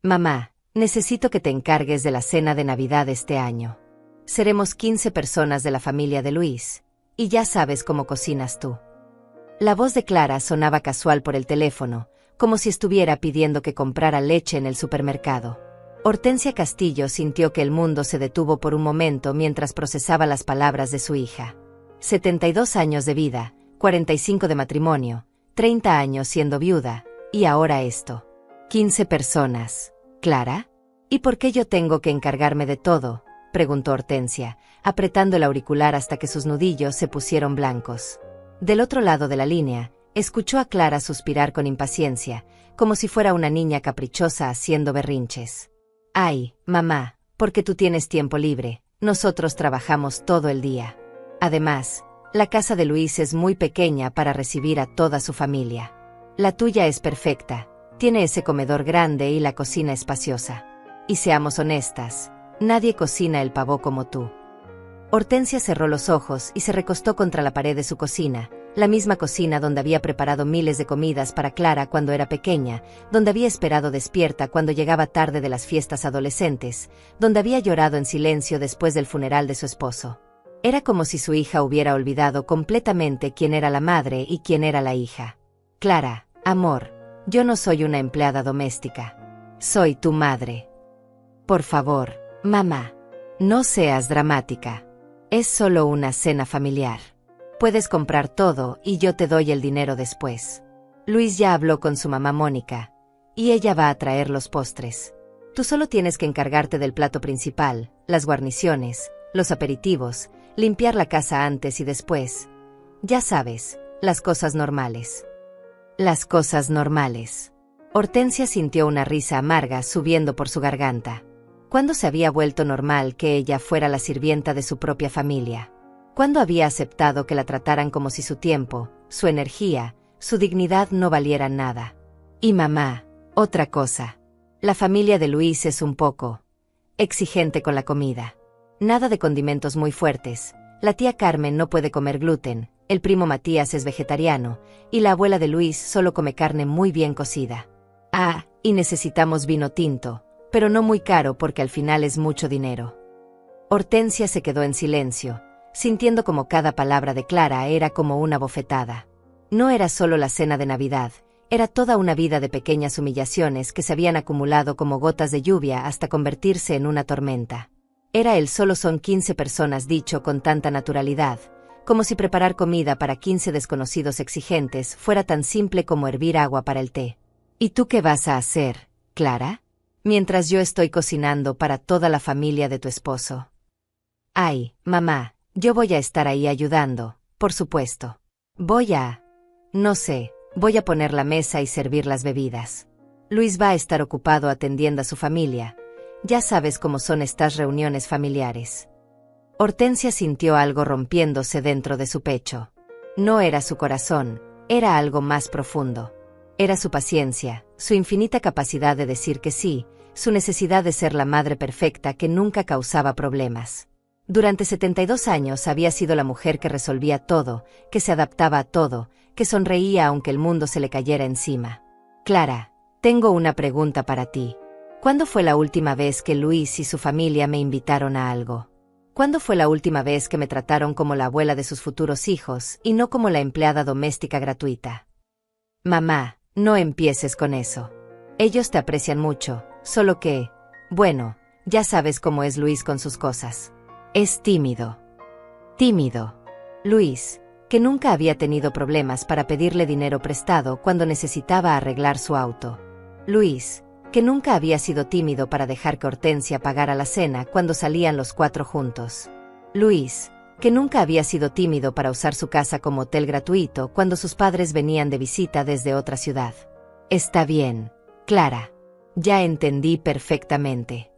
Mamá, necesito que te encargues de la cena de Navidad este año. Seremos 15 personas de la familia de Luis, y ya sabes cómo cocinas tú. La voz de Clara sonaba casual por el teléfono, como si estuviera pidiendo que comprara leche en el supermercado. Hortensia Castillo sintió que el mundo se detuvo por un momento mientras procesaba las palabras de su hija. 72 años de vida, 45 de matrimonio, 30 años siendo viuda, y ahora esto. 15 personas. ¿Clara? ¿Y por qué yo tengo que encargarme de todo?, preguntó Hortensia, apretando el auricular hasta que sus nudillos se pusieron blancos. Del otro lado de la línea, escuchó a Clara suspirar con impaciencia, como si fuera una niña caprichosa haciendo berrinches. Ay, mamá, porque tú tienes tiempo libre, nosotros trabajamos todo el día. Además, la casa de Luis es muy pequeña para recibir a toda su familia. La tuya es perfecta, tiene ese comedor grande y la cocina espaciosa. Y seamos honestas, nadie cocina el pavó como tú. Hortensia cerró los ojos y se recostó contra la pared de su cocina, la misma cocina donde había preparado miles de comidas para Clara cuando era pequeña, donde había esperado despierta cuando llegaba tarde de las fiestas adolescentes, donde había llorado en silencio después del funeral de su esposo. Era como si su hija hubiera olvidado completamente quién era la madre y quién era la hija. Clara, amor, yo no soy una empleada doméstica. Soy tu madre. Por favor, mamá, no seas dramática. Es solo una cena familiar. Puedes comprar todo y yo te doy el dinero después. Luis ya habló con su mamá Mónica, y ella va a traer los postres. Tú solo tienes que encargarte del plato principal, las guarniciones, los aperitivos, limpiar la casa antes y después. Ya sabes, las cosas normales. Las cosas normales. Hortensia sintió una risa amarga subiendo por su garganta. ¿Cuándo se había vuelto normal que ella fuera la sirvienta de su propia familia? ¿Cuándo había aceptado que la trataran como si su tiempo, su energía, su dignidad no valieran nada? Y mamá, otra cosa. La familia de Luis es un poco exigente con la comida. Nada de condimentos muy fuertes. La tía Carmen no puede comer gluten, el primo Matías es vegetariano, y la abuela de Luis solo come carne muy bien cocida. Ah, y necesitamos vino tinto, pero no muy caro porque al final es mucho dinero. Hortensia se quedó en silencio, sintiendo como cada palabra de Clara era como una bofetada. No era solo la cena de Navidad, era toda una vida de pequeñas humillaciones que se habían acumulado como gotas de lluvia hasta convertirse en una tormenta. Era el solo son 15 personas dicho con tanta naturalidad, como si preparar comida para 15 desconocidos exigentes fuera tan simple como hervir agua para el té. ¿Y tú qué vas a hacer, Clara? Mientras yo estoy cocinando para toda la familia de tu esposo. Ay, mamá, yo voy a estar ahí ayudando, por supuesto. No sé, voy a poner la mesa y servir las bebidas. Luis va a estar ocupado atendiendo a su familia. Ya sabes cómo son estas reuniones familiares. Hortensia sintió algo rompiéndose dentro de su pecho. No era su corazón, era algo más profundo. Era su paciencia, su infinita capacidad de decir que sí, su necesidad de ser la madre perfecta que nunca causaba problemas. Durante 72 años había sido la mujer que resolvía todo, que se adaptaba a todo, que sonreía aunque el mundo se le cayera encima. Clara, tengo una pregunta para ti. ¿Cuándo fue la última vez que Luis y su familia me invitaron a algo? ¿Cuándo fue la última vez que me trataron como la abuela de sus futuros hijos y no como la empleada doméstica gratuita? Mamá, no empieces con eso. Ellos te aprecian mucho, solo que, bueno, ya sabes cómo es Luis con sus cosas. Es tímido. Tímido. Luis, que nunca había tenido problemas para pedirle dinero prestado cuando necesitaba arreglar su auto. Luis, que nunca había sido tímido para dejar que Hortensia pagara la cena cuando salían los 4 juntos. Luis, que nunca había sido tímido para usar su casa como hotel gratuito cuando sus padres venían de visita desde otra ciudad. Está bien, Clara. Ya entendí perfectamente.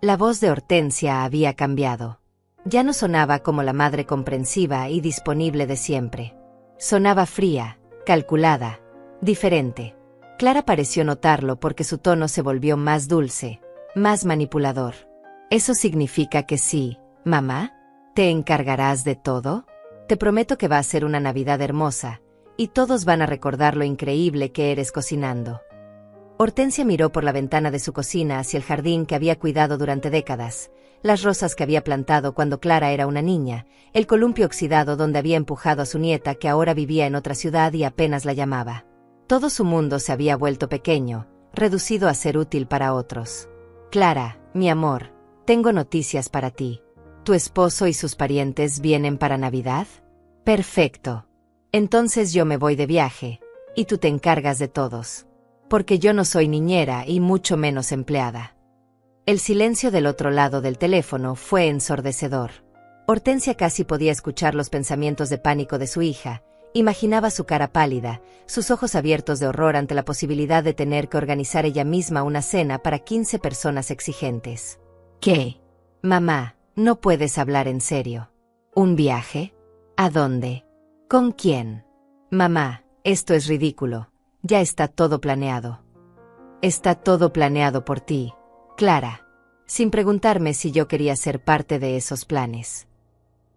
La voz de Hortensia había cambiado. Ya no sonaba como la madre comprensiva y disponible de siempre. Sonaba fría, calculada, diferente. Clara pareció notarlo porque su tono se volvió más dulce, más manipulador. ¿Eso significa que sí, mamá? ¿Te encargarás de todo? Te prometo que va a ser una Navidad hermosa, y todos van a recordar lo increíble que eres cocinando. Hortensia miró por la ventana de su cocina hacia el jardín que había cuidado durante décadas, las rosas que había plantado cuando Clara era una niña, el columpio oxidado donde había empujado a su nieta que ahora vivía en otra ciudad y apenas la llamaba. Todo su mundo se había vuelto pequeño, reducido a ser útil para otros. Clara, mi amor, tengo noticias para ti. ¿Tu esposo y sus parientes vienen para Navidad? Perfecto. Entonces yo me voy de viaje, y tú te encargas de todos. Porque yo no soy niñera y mucho menos empleada. El silencio del otro lado del teléfono fue ensordecedor. Hortensia casi podía escuchar los pensamientos de pánico de su hija. Imaginaba su cara pálida, sus ojos abiertos de horror ante la posibilidad de tener que organizar ella misma una cena para 15 personas exigentes. ¿Qué? Mamá, no puedes hablar en serio. ¿Un viaje? ¿A dónde? ¿Con quién? Mamá, esto es ridículo. Ya está todo planeado. Está todo planeado por ti, Clara, sin preguntarme si yo quería ser parte de esos planes.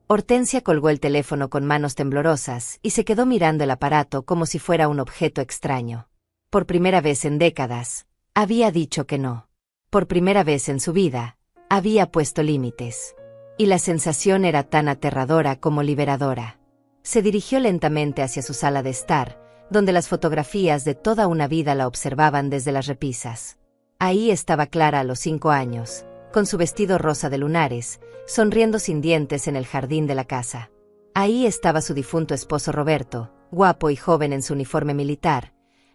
Hortensia colgó el teléfono con manos temblorosas y se quedó mirando el aparato como si fuera un objeto extraño. Por primera vez en décadas, había dicho que no. Por primera vez en su vida, había puesto límites. Y la sensación era tan aterradora como liberadora. Se dirigió lentamente hacia su sala de estar, donde las fotografías de toda una vida la observaban desde las repisas. Ahí estaba Clara a los 5 años, con su vestido rosa de lunares, sonriendo sin dientes en el jardín de la casa. Ahí estaba su difunto esposo Roberto, guapo y joven en su uniforme militar,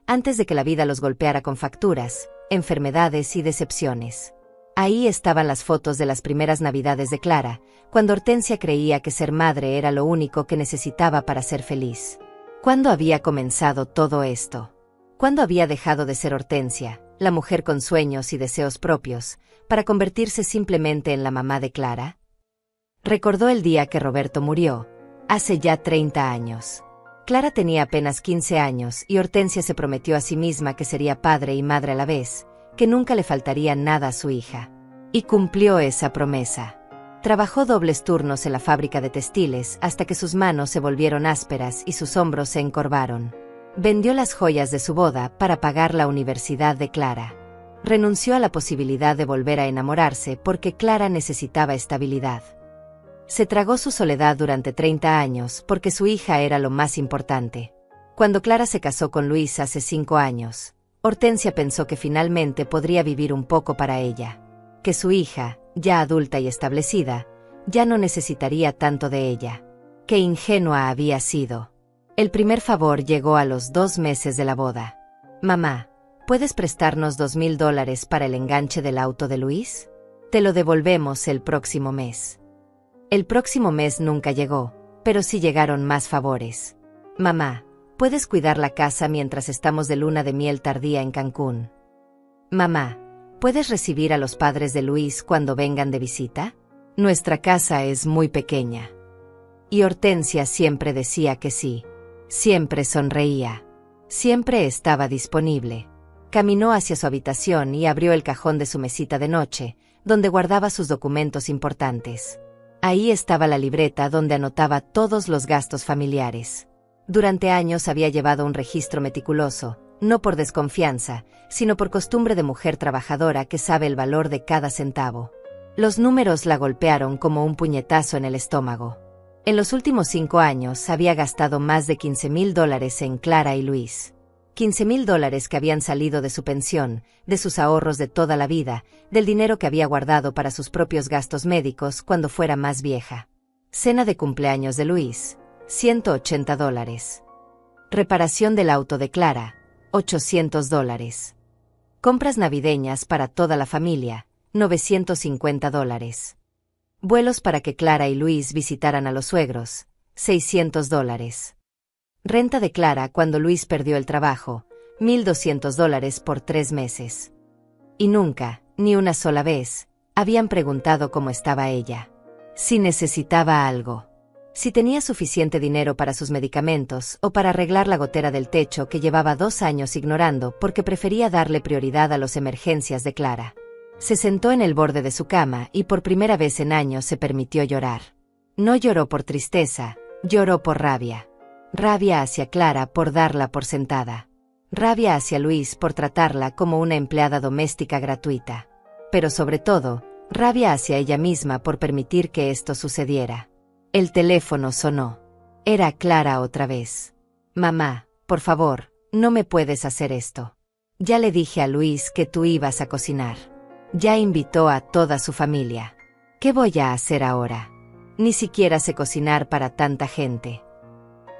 antes de que la vida los golpeara con facturas, enfermedades y decepciones. Ahí estaban las fotos de las primeras Navidades de Clara, cuando Hortensia creía que ser madre era lo único que necesitaba para ser feliz. ¿Cuándo había comenzado todo esto? ¿Cuándo había dejado de ser Hortensia, la mujer con sueños y deseos propios, para convertirse simplemente en la mamá de Clara? Recordó el día que Roberto murió, hace ya 30 años. Clara tenía apenas 15 años y Hortensia se prometió a sí misma que sería padre y madre a la vez, que nunca le faltaría nada a su hija. Y cumplió esa promesa. Trabajó dobles turnos en la fábrica de textiles hasta que sus manos se volvieron ásperas y sus hombros se encorvaron. Vendió las joyas de su boda para pagar la universidad de Clara. Renunció a la posibilidad de volver a enamorarse porque Clara necesitaba estabilidad. Se tragó su soledad durante 30 años porque su hija era lo más importante. Cuando Clara se casó con Luis hace 5 años, Hortensia pensó que finalmente podría vivir un poco para ella. Que su hija, ya adulta y establecida, ya no necesitaría tanto de ella. Qué ingenua había sido. El primer favor llegó a los 2 meses de la boda. Mamá, ¿puedes prestarnos $2,000 para el enganche del auto de Luis? Te lo devolvemos el próximo mes. El próximo mes nunca llegó, pero sí llegaron más favores. Mamá, ¿puedes cuidar la casa mientras estamos de luna de miel tardía en Cancún? Mamá, ¿puedes recibir a los padres de Luis cuando vengan de visita? Nuestra casa es muy pequeña. Y Hortensia siempre decía que sí. Siempre sonreía. Siempre estaba disponible. Caminó hacia su habitación y abrió el cajón de su mesita de noche, donde guardaba sus documentos importantes. Ahí estaba la libreta donde anotaba todos los gastos familiares. Durante años había llevado un registro meticuloso, no por desconfianza, sino por costumbre de mujer trabajadora que sabe el valor de cada centavo. Los números la golpearon como un puñetazo en el estómago. En los últimos 5 años había gastado más de $15,000 en Clara y Luis. $15,000 que habían salido de su pensión, de sus ahorros de toda la vida, del dinero que había guardado para sus propios gastos médicos cuando fuera más vieja. Cena de cumpleaños de Luis, $180. Reparación del auto de Clara, $800. Compras navideñas para toda la familia, $950. Vuelos para que Clara y Luis visitaran a los suegros, $600. Renta de Clara cuando Luis perdió el trabajo, $1,200 por 3 meses. Y nunca, ni una sola vez, habían preguntado cómo estaba ella. Si necesitaba algo. Si tenía suficiente dinero para sus medicamentos o para arreglar la gotera del techo que llevaba 2 años ignorando porque prefería darle prioridad a las emergencias de Clara. Se sentó en el borde de su cama y por primera vez en años se permitió llorar. No lloró por tristeza, lloró por rabia. Rabia hacia Clara por darla por sentada. Rabia hacia Luis por tratarla como una empleada doméstica gratuita. Pero sobre todo, rabia hacia ella misma por permitir que esto sucediera. El teléfono sonó. Era Clara otra vez. Mamá, por favor, no me puedes hacer esto. Ya le dije a Luis que tú ibas a cocinar. Ya invitó a toda su familia. ¿Qué voy a hacer ahora? Ni siquiera sé cocinar para tanta gente.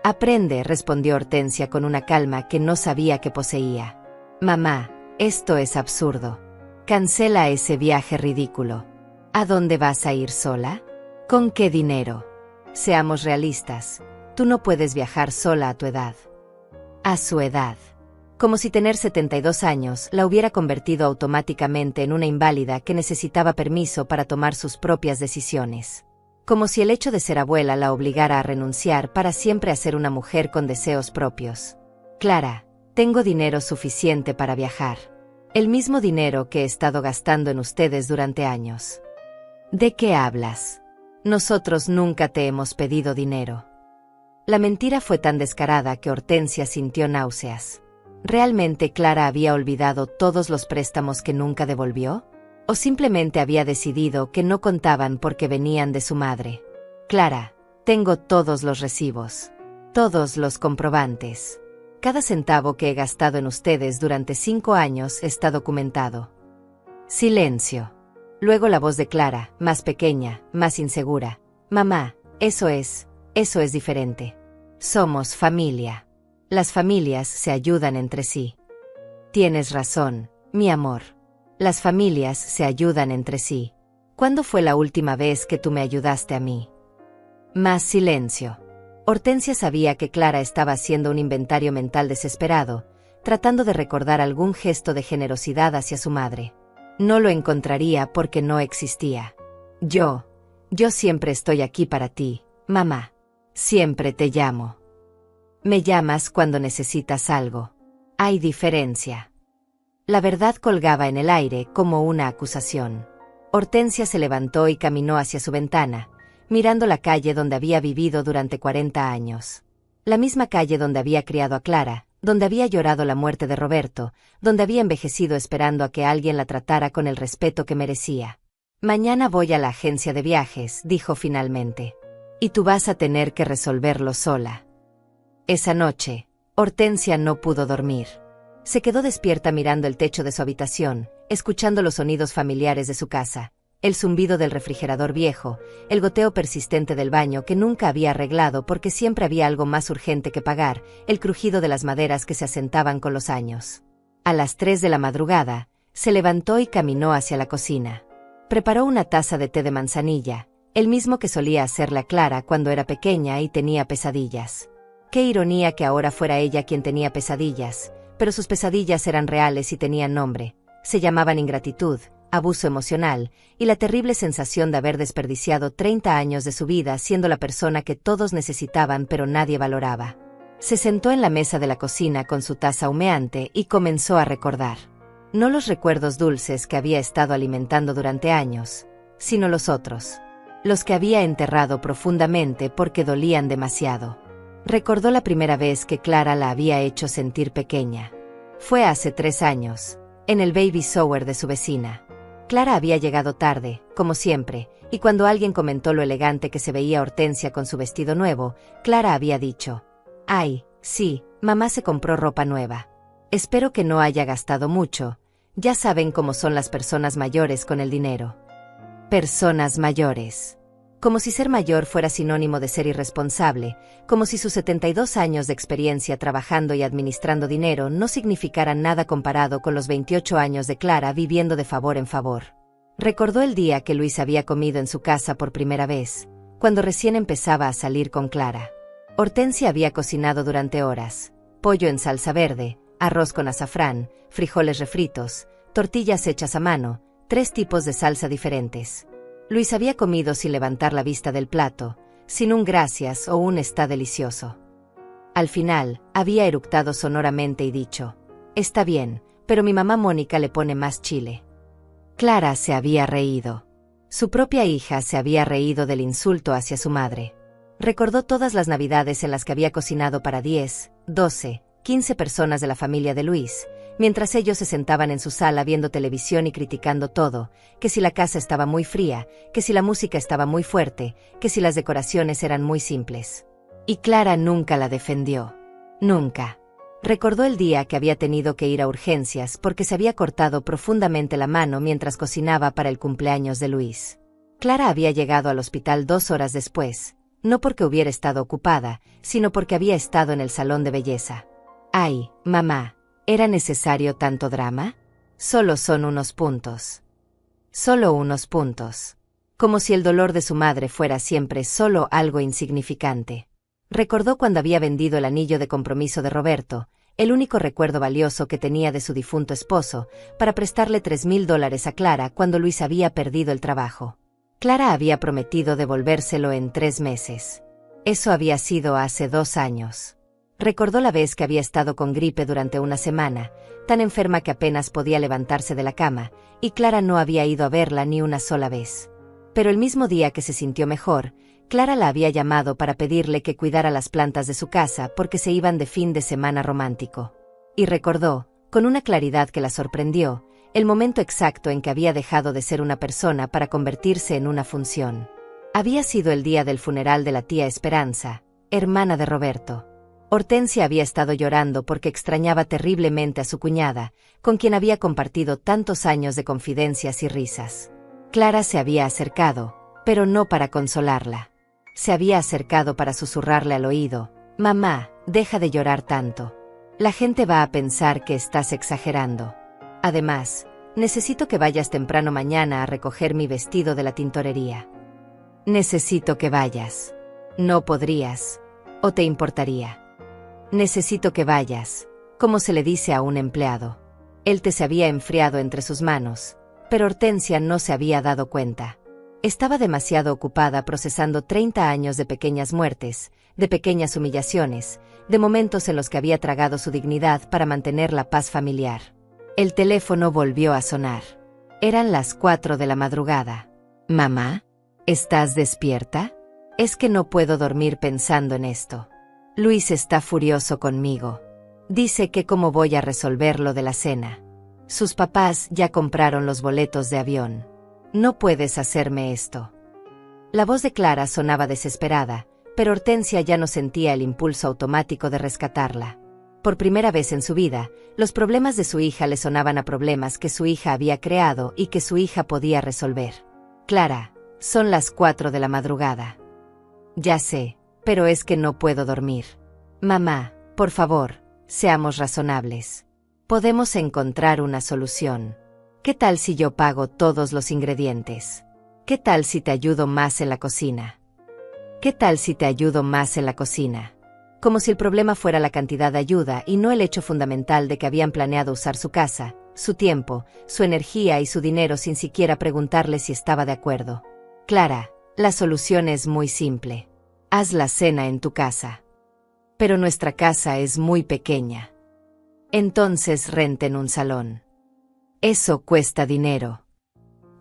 Aprende, respondió Hortensia con una calma que no sabía que poseía. Mamá, esto es absurdo. Cancela ese viaje ridículo. ¿A dónde vas a ir sola? ¿Con qué dinero? Seamos realistas. Tú no puedes viajar sola a tu edad. A su edad. Como si tener 72 años la hubiera convertido automáticamente en una inválida que necesitaba permiso para tomar sus propias decisiones. Como si el hecho de ser abuela la obligara a renunciar para siempre a ser una mujer con deseos propios. Clara, tengo dinero suficiente para viajar. El mismo dinero que he estado gastando en ustedes durante años. ¿De qué hablas? Nosotros nunca te hemos pedido dinero. La mentira fue tan descarada que Hortensia sintió náuseas. ¿Realmente Clara había olvidado todos los préstamos que nunca devolvió? ¿O simplemente había decidido que no contaban porque venían de su madre? Clara, tengo todos los recibos. Todos los comprobantes. Cada centavo que he gastado en ustedes durante 5 años está documentado. Silencio. Luego la voz de Clara, más pequeña, más insegura. Mamá, eso es diferente. Somos familia. Las familias se ayudan entre sí. Tienes razón, mi amor. Las familias se ayudan entre sí. ¿Cuándo fue la última vez que tú me ayudaste a mí? Más silencio. Hortensia sabía que Clara estaba haciendo un inventario mental desesperado, tratando de recordar algún gesto de generosidad hacia su madre. No lo encontraría porque no existía. Yo siempre estoy aquí para ti, mamá. Siempre te llamo. Me llamas cuando necesitas algo. Hay diferencia. La verdad colgaba en el aire como una acusación. Hortensia se levantó y caminó hacia su ventana, mirando la calle donde había vivido durante 40 años. La misma calle donde había criado a Clara, donde había llorado la muerte de Roberto, donde había envejecido esperando a que alguien la tratara con el respeto que merecía. Mañana voy a la agencia de viajes, dijo finalmente. Y tú vas a tener que resolverlo sola. Esa noche, Hortensia no pudo dormir. Se quedó despierta mirando el techo de su habitación, escuchando los sonidos familiares de su casa, el zumbido del refrigerador viejo, el goteo persistente del baño que nunca había arreglado porque siempre había algo más urgente que pagar, el crujido de las maderas que se asentaban con los años. A las 3 de la madrugada, se levantó y caminó hacia la cocina. Preparó una taza de té de manzanilla, el mismo que solía hacerle a Clara cuando era pequeña y tenía pesadillas. Qué ironía que ahora fuera ella quien tenía pesadillas, pero sus pesadillas eran reales y tenían nombre. Se llamaban ingratitud, abuso emocional, y la terrible sensación de haber desperdiciado 30 años de su vida siendo la persona que todos necesitaban pero nadie valoraba. Se sentó en la mesa de la cocina con su taza humeante y comenzó a recordar. No los recuerdos dulces que había estado alimentando durante años, sino los otros. Los que había enterrado profundamente porque dolían demasiado. Recordó la primera vez que Clara la había hecho sentir pequeña. Fue hace 3 años, en el baby shower de su vecina. Clara había llegado tarde, como siempre, y cuando alguien comentó lo elegante que se veía Hortensia con su vestido nuevo, Clara había dicho: «Ay, sí, mamá se compró ropa nueva. Espero que no haya gastado mucho. Ya saben cómo son las personas mayores con el dinero». Personas mayores. Como si ser mayor fuera sinónimo de ser irresponsable, como si sus 72 años de experiencia trabajando y administrando dinero no significaran nada comparado con los 28 años de Clara viviendo de favor en favor. Recordó el día que Luis había comido en su casa por primera vez, cuando recién empezaba a salir con Clara. Hortensia había cocinado durante horas, pollo en salsa verde, arroz con azafrán, frijoles refritos, tortillas hechas a mano, 3 tipos de salsa diferentes. Luis había comido sin levantar la vista del plato, sin un gracias o un está delicioso. Al final, había eructado sonoramente y dicho: «Está bien, pero mi mamá Mónica le pone más chile». Clara se había reído. Su propia hija se había reído del insulto hacia su madre. Recordó todas las navidades en las que había cocinado para 10, 12, 15 personas de la familia de Luis, mientras ellos se sentaban en su sala viendo televisión y criticando todo, que si la casa estaba muy fría, que si la música estaba muy fuerte, que si las decoraciones eran muy simples. Y Clara nunca la defendió. Nunca. Recordó el día que había tenido que ir a urgencias porque se había cortado profundamente la mano mientras cocinaba para el cumpleaños de Luis. Clara había llegado al hospital 2 horas después, no porque hubiera estado ocupada, sino porque había estado en el salón de belleza. Ay, mamá, ¿era necesario tanto drama? Solo son unos puntos. Solo unos puntos. Como si el dolor de su madre fuera siempre solo algo insignificante. Recordó cuando había vendido el anillo de compromiso de Roberto, el único recuerdo valioso que tenía de su difunto esposo, para prestarle $3,000 a Clara cuando Luis había perdido el trabajo. Clara había prometido devolvérselo en 3 meses. Eso había sido hace 2 años. Recordó la vez que había estado con gripe durante una semana, tan enferma que apenas podía levantarse de la cama, y Clara no había ido a verla ni una sola vez. Pero el mismo día que se sintió mejor, Clara la había llamado para pedirle que cuidara las plantas de su casa porque se iban de fin de semana romántico. Y recordó, con una claridad que la sorprendió, el momento exacto en que había dejado de ser una persona para convertirse en una función. Había sido el día del funeral de la tía Esperanza, hermana de Roberto. Hortensia había estado llorando porque extrañaba terriblemente a su cuñada, con quien había compartido tantos años de confidencias y risas. Clara se había acercado, pero no para consolarla. Se había acercado para susurrarle al oído: «Mamá, deja de llorar tanto. La gente va a pensar que estás exagerando. Además, necesito que vayas temprano mañana a recoger mi vestido de la tintorería. Necesito que vayas. No podrías. ¿O te importaría? Necesito que vayas», como se le dice a un empleado. El té se había enfriado entre sus manos, pero Hortensia no se había dado cuenta. Estaba demasiado ocupada procesando 30 años de pequeñas muertes, de pequeñas humillaciones, de momentos en los que había tragado su dignidad para mantener la paz familiar. El teléfono volvió a sonar. Eran las 4 de la madrugada. «Mamá, ¿estás despierta? Es que no puedo dormir pensando en esto. Luis está furioso conmigo. Dice que cómo voy a resolver lo de la cena. Sus papás ya compraron los boletos de avión. No puedes hacerme esto». La voz de Clara sonaba desesperada, pero Hortensia ya no sentía el impulso automático de rescatarla. Por primera vez en su vida, los problemas de su hija le sonaban a problemas que su hija había creado y que su hija podía resolver. «Clara, son las 4 de la madrugada». «Ya sé, pero es que no puedo dormir. Mamá, por favor, seamos razonables. Podemos encontrar una solución. ¿Qué tal si yo pago todos los ingredientes? ¿Qué tal si te ayudo más en la cocina? ¿Qué tal si te ayudo más en la cocina?» Como si el problema fuera la cantidad de ayuda y no el hecho fundamental de que habían planeado usar su casa, su tiempo, su energía y su dinero sin siquiera preguntarle si estaba de acuerdo. «Clara, la solución es muy simple. Haz la cena en tu casa». «Pero nuestra casa es muy pequeña». «Entonces renten un salón». «Eso cuesta dinero.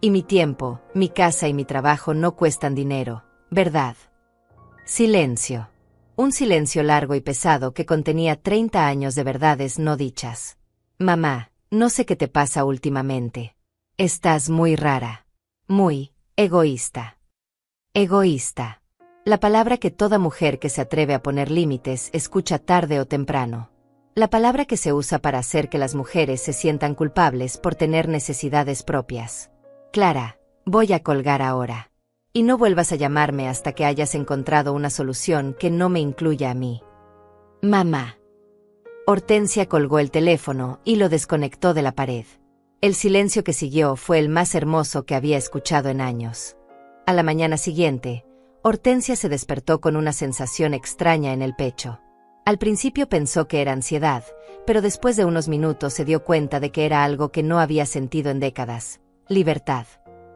Y mi tiempo, mi casa y mi trabajo no cuestan dinero, ¿verdad?» Silencio. Un silencio largo y pesado que contenía 30 años de verdades no dichas. «Mamá, no sé qué te pasa últimamente. Estás muy rara. Muy egoísta». Egoísta. La palabra que toda mujer que se atreve a poner límites escucha tarde o temprano. La palabra que se usa para hacer que las mujeres se sientan culpables por tener necesidades propias. «Clara, voy a colgar ahora. Y no vuelvas a llamarme hasta que hayas encontrado una solución que no me incluya a mí». «Mamá». Hortensia colgó el teléfono y lo desconectó de la pared. El silencio que siguió fue el más hermoso que había escuchado en años. A la mañana siguiente, Hortensia se despertó con una sensación extraña en el pecho. Al principio pensó que era ansiedad, pero después de unos minutos se dio cuenta de que era algo que no había sentido en décadas: libertad.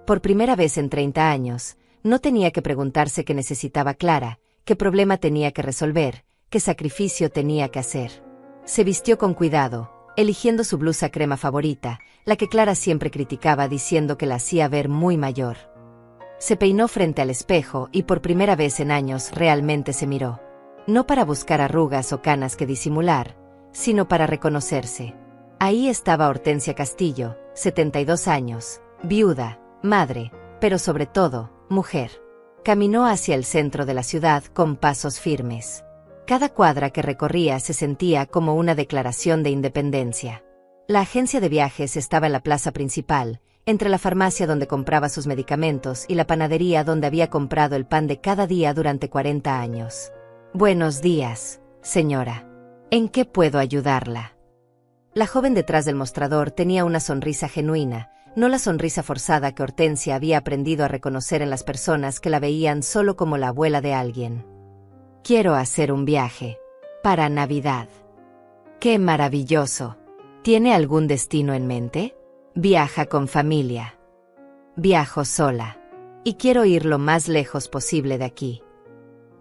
Por primera vez en 30 años, no tenía que preguntarse qué necesitaba Clara, qué problema tenía que resolver, qué sacrificio tenía que hacer. Se vistió con cuidado, eligiendo su blusa crema favorita, la que Clara siempre criticaba diciendo que la hacía ver muy mayor. Se peinó frente al espejo y por primera vez en años realmente se miró. No para buscar arrugas o canas que disimular, sino para reconocerse. Ahí estaba Hortensia Castillo, 72 años, viuda, madre, pero sobre todo, mujer. Caminó hacia el centro de la ciudad con pasos firmes. Cada cuadra que recorría se sentía como una declaración de independencia. La agencia de viajes estaba en la plaza principal, entre la farmacia donde compraba sus medicamentos y la panadería donde había comprado el pan de cada día durante 40 años. Buenos días, señora. ¿En qué puedo ayudarla? La joven detrás del mostrador tenía una sonrisa genuina, no la sonrisa forzada que Hortensia había aprendido a reconocer en las personas que la veían solo como la abuela de alguien. Quiero hacer un viaje. Para Navidad. ¡Qué maravilloso! ¿Tiene algún destino en mente? Viaja con familia. Viajo sola. Y quiero ir lo más lejos posible de aquí.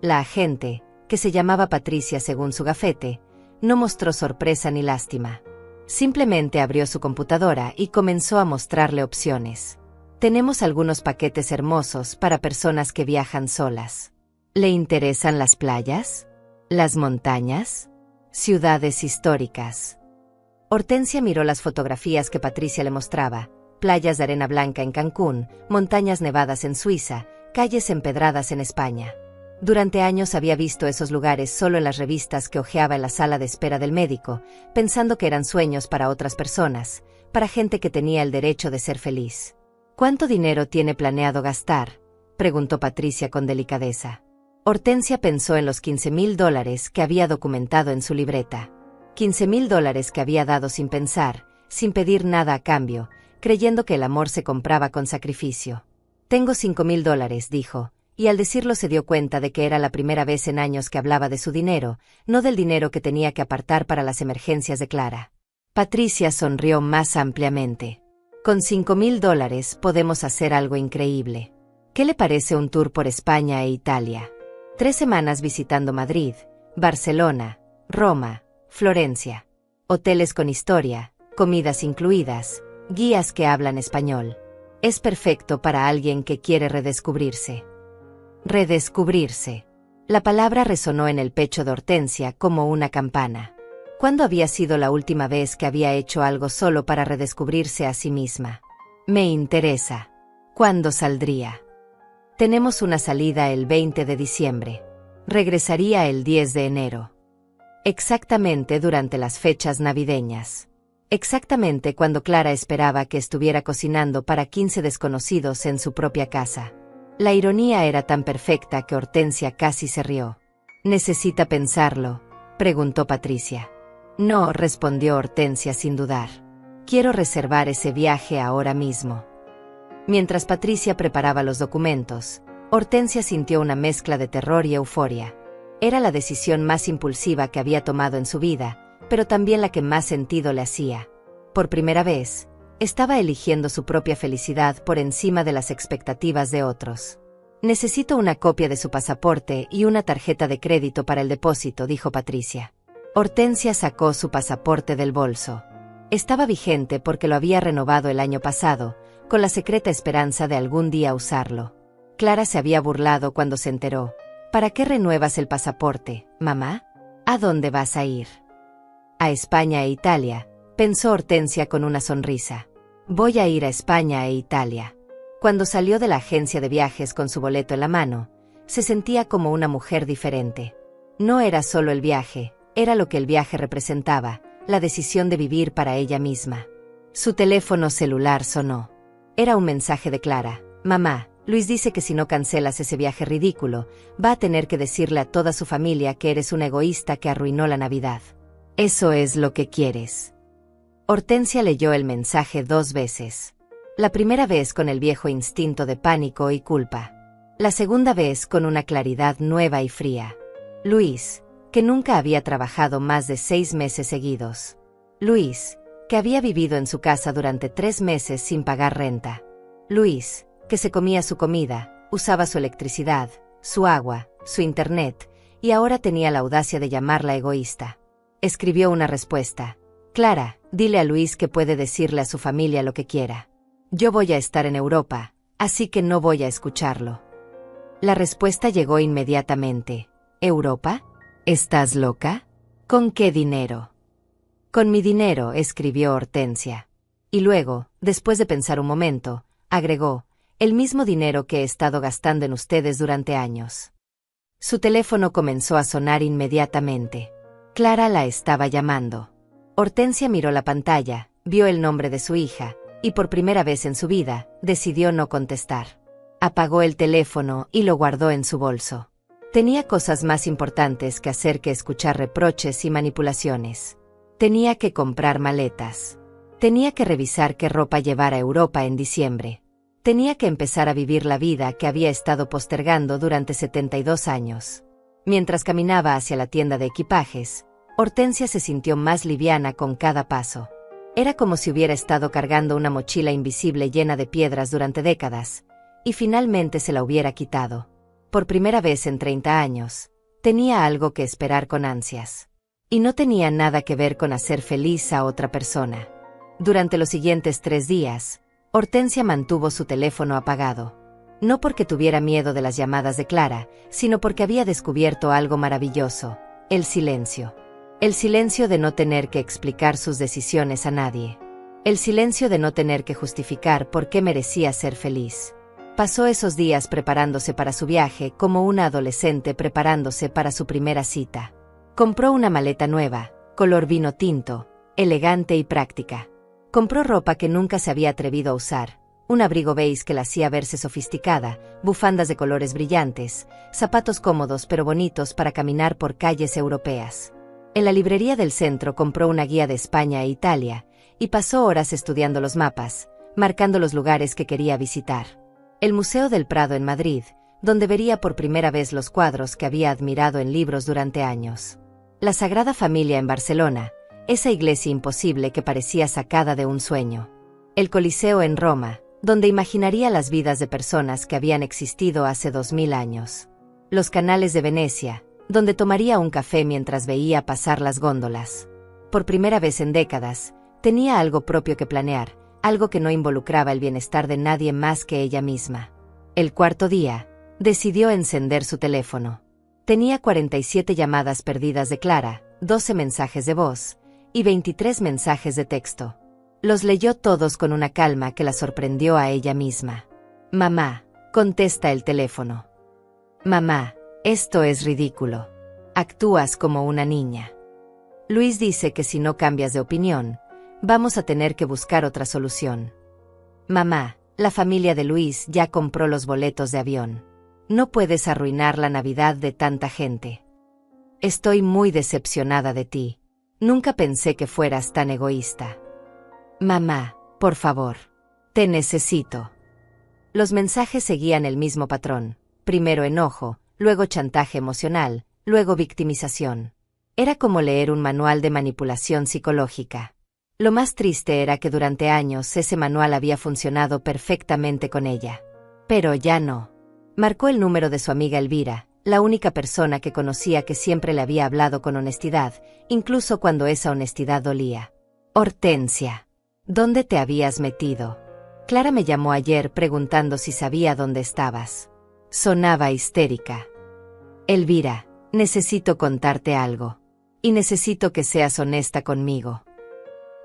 La agente, que se llamaba Patricia según su gafete, no mostró sorpresa ni lástima. Simplemente abrió su computadora y comenzó a mostrarle opciones. Tenemos algunos paquetes hermosos para personas que viajan solas. ¿Le interesan las playas? ¿Las montañas? ¿Ciudades históricas? Hortensia miró las fotografías que Patricia le mostraba: playas de arena blanca en Cancún, montañas nevadas en Suiza, calles empedradas en España. Durante años había visto esos lugares solo en las revistas que hojeaba en la sala de espera del médico, pensando que eran sueños para otras personas, para gente que tenía el derecho de ser feliz. ¿Cuánto dinero tiene planeado gastar?, preguntó Patricia con delicadeza. Hortensia pensó en los $15,000 que había documentado en su libreta. $15,000 que había dado sin pensar, sin pedir nada a cambio, creyendo que el amor se compraba con sacrificio. Tengo $5,000, dijo, y al decirlo se dio cuenta de que era la primera vez en años que hablaba de su dinero, no del dinero que tenía que apartar para las emergencias de Clara. Patricia sonrió más ampliamente. Con $5,000 podemos hacer algo increíble. ¿Qué le parece un tour por España e Italia? 3 semanas visitando Madrid, Barcelona, Roma, Florencia. Hoteles con historia, comidas incluidas, guías que hablan español. Es perfecto para alguien que quiere redescubrirse. Redescubrirse. La palabra resonó en el pecho de Hortensia como una campana. ¿Cuándo había sido la última vez que había hecho algo solo para redescubrirse a sí misma? Me interesa. ¿Cuándo saldría? Tenemos una salida el 20 de diciembre. Regresaría el 10 de enero. Exactamente durante las fechas navideñas. Exactamente cuando Clara esperaba que estuviera cocinando para 15 desconocidos en su propia casa. La ironía era tan perfecta que Hortensia casi se rió. ¿Necesita pensarlo?, preguntó Patricia. No, respondió Hortensia sin dudar. Quiero reservar ese viaje ahora mismo. Mientras Patricia preparaba los documentos, Hortensia sintió una mezcla de terror y euforia. Era la decisión más impulsiva que había tomado en su vida, pero también la que más sentido le hacía. Por primera vez, estaba eligiendo su propia felicidad por encima de las expectativas de otros. Necesito una copia de su pasaporte y una tarjeta de crédito para el depósito, dijo Patricia. Hortensia sacó su pasaporte del bolso. Estaba vigente porque lo había renovado el año pasado, con la secreta esperanza de algún día usarlo. Clara se había burlado cuando se enteró. ¿Para qué renuevas el pasaporte, mamá? ¿A dónde vas a ir? A España e Italia, pensó Hortensia con una sonrisa. Voy a ir a España e Italia. Cuando salió de la agencia de viajes con su boleto en la mano, se sentía como una mujer diferente. No era solo el viaje, era lo que el viaje representaba, la decisión de vivir para ella misma. Su teléfono celular sonó. Era un mensaje de Clara. Mamá, Luis dice que si no cancelas ese viaje ridículo, va a tener que decirle a toda su familia que eres una egoísta que arruinó la Navidad. ¿Eso es lo que quieres? Hortensia leyó el mensaje 2 veces. La primera vez con el viejo instinto de pánico y culpa. La segunda vez con una claridad nueva y fría. Luis, que nunca había trabajado más de 6 meses seguidos. Luis, que había vivido en su casa durante 3 meses sin pagar renta. Luis, que se comía su comida, usaba su electricidad, su agua, su internet, y ahora tenía la audacia de llamarla egoísta. Escribió una respuesta. Clara, dile a Luis que puede decirle a su familia lo que quiera. Yo voy a estar en Europa, así que no voy a escucharlo. La respuesta llegó inmediatamente. ¿Europa? ¿Estás loca? ¿Con qué dinero? Con mi dinero, escribió Hortensia. Y luego, después de pensar un momento, agregó, el mismo dinero que he estado gastando en ustedes durante años. Su teléfono comenzó a sonar inmediatamente. Clara la estaba llamando. Hortensia miró la pantalla, vio el nombre de su hija, y por primera vez en su vida, decidió no contestar. Apagó el teléfono y lo guardó en su bolso. Tenía cosas más importantes que hacer que escuchar reproches y manipulaciones. Tenía que comprar maletas. Tenía que revisar qué ropa llevar a Europa en diciembre. Tenía que empezar a vivir la vida que había estado postergando durante 72 años. Mientras caminaba hacia la tienda de equipajes, Hortensia se sintió más liviana con cada paso. Era como si hubiera estado cargando una mochila invisible llena de piedras durante décadas, y finalmente se la hubiera quitado. Por primera vez en 30 años, tenía algo que esperar con ansias. Y no tenía nada que ver con hacer feliz a otra persona. Durante los siguientes 3 días, Hortensia mantuvo su teléfono apagado. No porque tuviera miedo de las llamadas de Clara, sino porque había descubierto algo maravilloso: el silencio. El silencio de no tener que explicar sus decisiones a nadie. El silencio de no tener que justificar por qué merecía ser feliz. Pasó esos días preparándose para su viaje como una adolescente preparándose para su primera cita. Compró una maleta nueva, color vino tinto, elegante y práctica. Compró ropa que nunca se había atrevido a usar, un abrigo beige que la hacía verse sofisticada, bufandas de colores brillantes, zapatos cómodos pero bonitos para caminar por calles europeas. En la librería del centro compró una guía de España e Italia, y pasó horas estudiando los mapas, marcando los lugares que quería visitar. El Museo del Prado en Madrid, donde vería por primera vez los cuadros que había admirado en libros durante años. La Sagrada Familia en Barcelona, esa iglesia imposible que parecía sacada de un sueño. El Coliseo en Roma, donde imaginaría las vidas de personas que habían existido hace 2000 años. Los canales de Venecia, donde tomaría un café mientras veía pasar las góndolas. Por primera vez en décadas, tenía algo propio que planear, algo que no involucraba el bienestar de nadie más que ella misma. El cuarto día, decidió encender su teléfono. Tenía 47 llamadas perdidas de Clara, 12 mensajes de voz, y 23 mensajes de texto. Los leyó todos con una calma que la sorprendió a ella misma. Mamá, contesta el teléfono. Mamá, esto es ridículo. Actúas como una niña. Luis dice que si no cambias de opinión, vamos a tener que buscar otra solución. Mamá, la familia de Luis ya compró los boletos de avión. No puedes arruinar la Navidad de tanta gente. Estoy muy decepcionada de ti. Nunca pensé que fueras tan egoísta. Mamá, por favor. Te necesito. Los mensajes seguían el mismo patrón. Primero enojo, luego chantaje emocional, luego victimización. Era como leer un manual de manipulación psicológica. Lo más triste era que durante años ese manual había funcionado perfectamente con ella. Pero ya no. Marcó el número de su amiga Elvira, la única persona que conocía que siempre le había hablado con honestidad, incluso cuando esa honestidad dolía. Hortensia, ¿dónde te habías metido? Clara me llamó ayer preguntando si sabía dónde estabas. Sonaba histérica. Elvira, necesito contarte algo. Y necesito que seas honesta conmigo.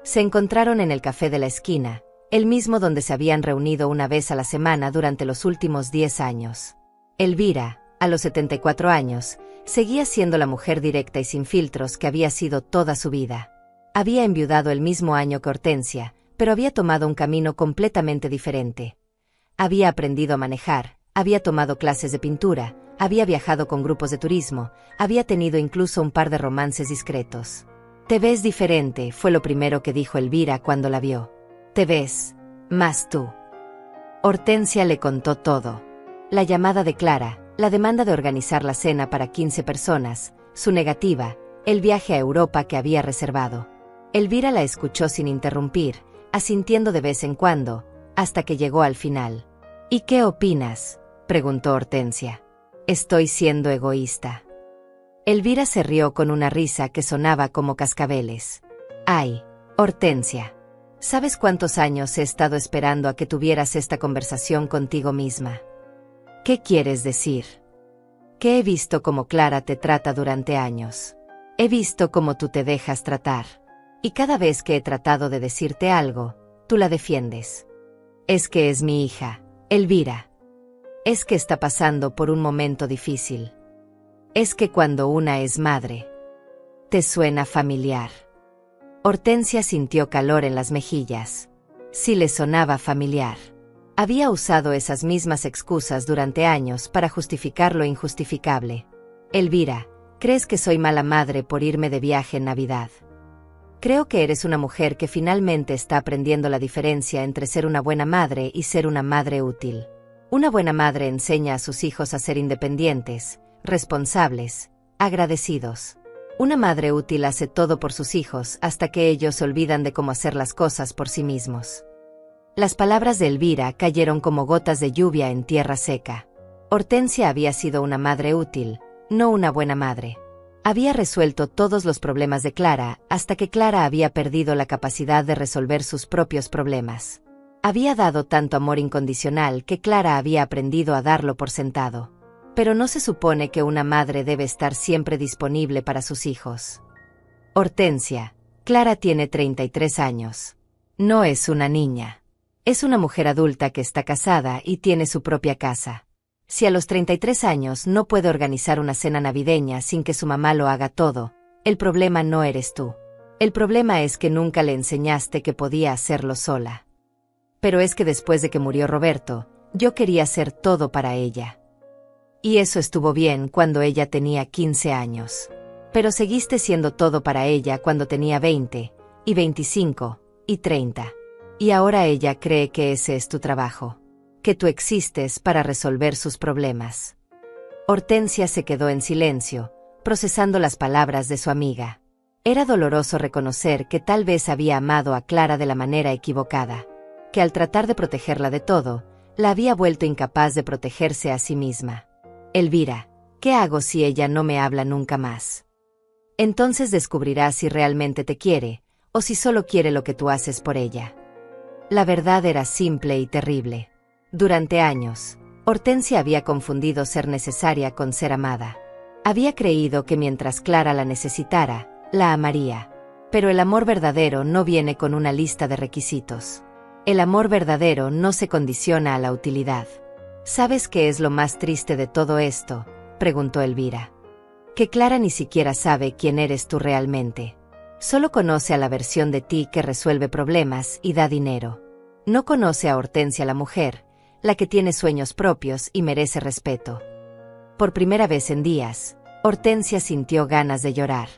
Se encontraron en el café de la esquina, el mismo donde se habían reunido una vez a la semana durante los últimos 10 años. Elvira, a los 74 años, seguía siendo la mujer directa y sin filtros que había sido toda su vida. Había enviudado el mismo año que Hortensia, pero había tomado un camino completamente diferente. Había aprendido a manejar, había tomado clases de pintura, había viajado con grupos de turismo, había tenido incluso un par de romances discretos. Te ves diferente, fue lo primero que dijo Elvira cuando la vio. Te ves más tú. Hortensia le contó todo. La llamada de Clara, la demanda de organizar la cena para 15 personas, su negativa, el viaje a Europa que había reservado. Elvira la escuchó sin interrumpir, asintiendo de vez en cuando, hasta que llegó al final. ¿Y qué opinas?, preguntó Hortensia. Estoy siendo egoísta. Elvira se rió con una risa que sonaba como cascabeles. Ay, Hortensia. ¿Sabes cuántos años he estado esperando a que tuvieras esta conversación contigo misma? ¿Qué quieres decir? Que he visto cómo Clara te trata durante años. He visto cómo tú te dejas tratar. Y cada vez que he tratado de decirte algo, tú la defiendes. Es que es mi hija, Elvira. Es que está pasando por un momento difícil. Es que cuando una es madre. ¿Te suena familiar? Hortensia sintió calor en las mejillas. Sí le sonaba familiar. Había usado esas mismas excusas durante años para justificar lo injustificable. Elvira, ¿crees que soy mala madre por irme de viaje en Navidad? Creo que eres una mujer que finalmente está aprendiendo la diferencia entre ser una buena madre y ser una madre útil. Una buena madre enseña a sus hijos a ser independientes, responsables, agradecidos. Una madre útil hace todo por sus hijos hasta que ellos se olvidan de cómo hacer las cosas por sí mismos. Las palabras de Elvira cayeron como gotas de lluvia en tierra seca. Hortensia había sido una madre útil, no una buena madre. Había resuelto todos los problemas de Clara hasta que Clara había perdido la capacidad de resolver sus propios problemas. Había dado tanto amor incondicional que Clara había aprendido a darlo por sentado. Pero no se supone que una madre debe estar siempre disponible para sus hijos. Hortensia, Clara tiene 33 años. No es una niña. Es una mujer adulta que está casada y tiene su propia casa. Si a los 33 años no puede organizar una cena navideña sin que su mamá lo haga todo, el problema no eres tú. El problema es que nunca le enseñaste que podía hacerlo sola. Pero es que después de que murió Roberto, yo quería hacer todo para ella. Y eso estuvo bien cuando ella tenía 15 años. Pero seguiste siendo todo para ella cuando tenía 20, y 25, y 30. Y ahora ella cree que ese es tu trabajo. Que tú existes para resolver sus problemas. Hortensia se quedó en silencio, procesando las palabras de su amiga. Era doloroso reconocer que tal vez había amado a Clara de la manera equivocada, que al tratar de protegerla de todo, la había vuelto incapaz de protegerse a sí misma. Elvira, ¿qué hago si ella no me habla nunca más? Entonces descubrirás si realmente te quiere, o si solo quiere lo que tú haces por ella. La verdad era simple y terrible. Durante años, Hortensia había confundido ser necesaria con ser amada. Había creído que mientras Clara la necesitara, la amaría. Pero el amor verdadero no viene con una lista de requisitos. El amor verdadero no se condiciona a la utilidad. ¿Sabes qué es lo más triste de todo esto?, preguntó Elvira. Que Clara ni siquiera sabe quién eres tú realmente. Solo conoce a la versión de ti que resuelve problemas y da dinero. No conoce a Hortensia la mujer, la que tiene sueños propios y merece respeto. Por primera vez en días, Hortensia sintió ganas de llorar.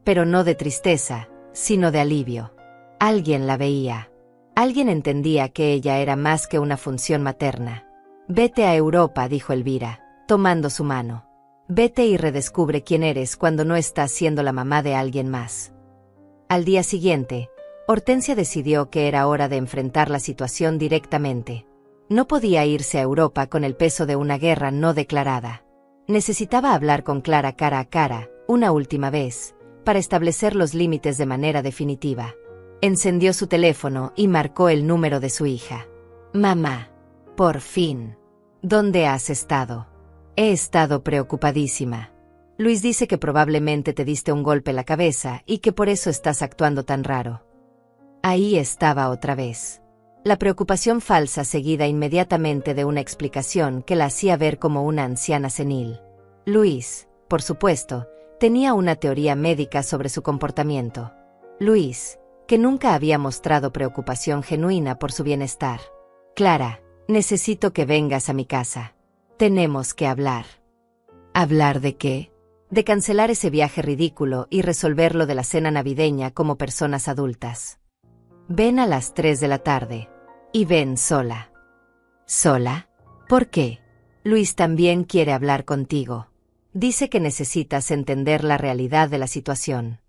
Pero no de tristeza, sino de alivio. Alguien la veía. Alguien entendía que ella era más que una función materna. Vete a Europa, dijo Elvira, tomando su mano. Vete y redescubre quién eres cuando no estás siendo la mamá de alguien más. Al día siguiente, Hortensia decidió que era hora de enfrentar la situación directamente. No podía irse a Europa con el peso de una guerra no declarada. Necesitaba hablar con Clara cara a cara, una última vez, para establecer los límites de manera definitiva. Encendió su teléfono y marcó el número de su hija. Mamá. Por fin. ¿Dónde has estado? He estado preocupadísima. Luis dice que probablemente te diste un golpe en la cabeza y que por eso estás actuando tan raro. Ahí estaba otra vez. La preocupación falsa seguida inmediatamente de una explicación que la hacía ver como una anciana senil. Luis, por supuesto, tenía una teoría médica sobre su comportamiento. Luis, que nunca había mostrado preocupación genuina por su bienestar. Clara, necesito que vengas a mi casa. Tenemos que hablar. ¿Hablar de qué? De cancelar ese viaje ridículo y resolver lo de la cena navideña como personas adultas. Ven a las 3 de la tarde. Y ven sola. ¿Sola? ¿Por qué? Luis también quiere hablar contigo. Dice que necesitas entender la realidad de la situación.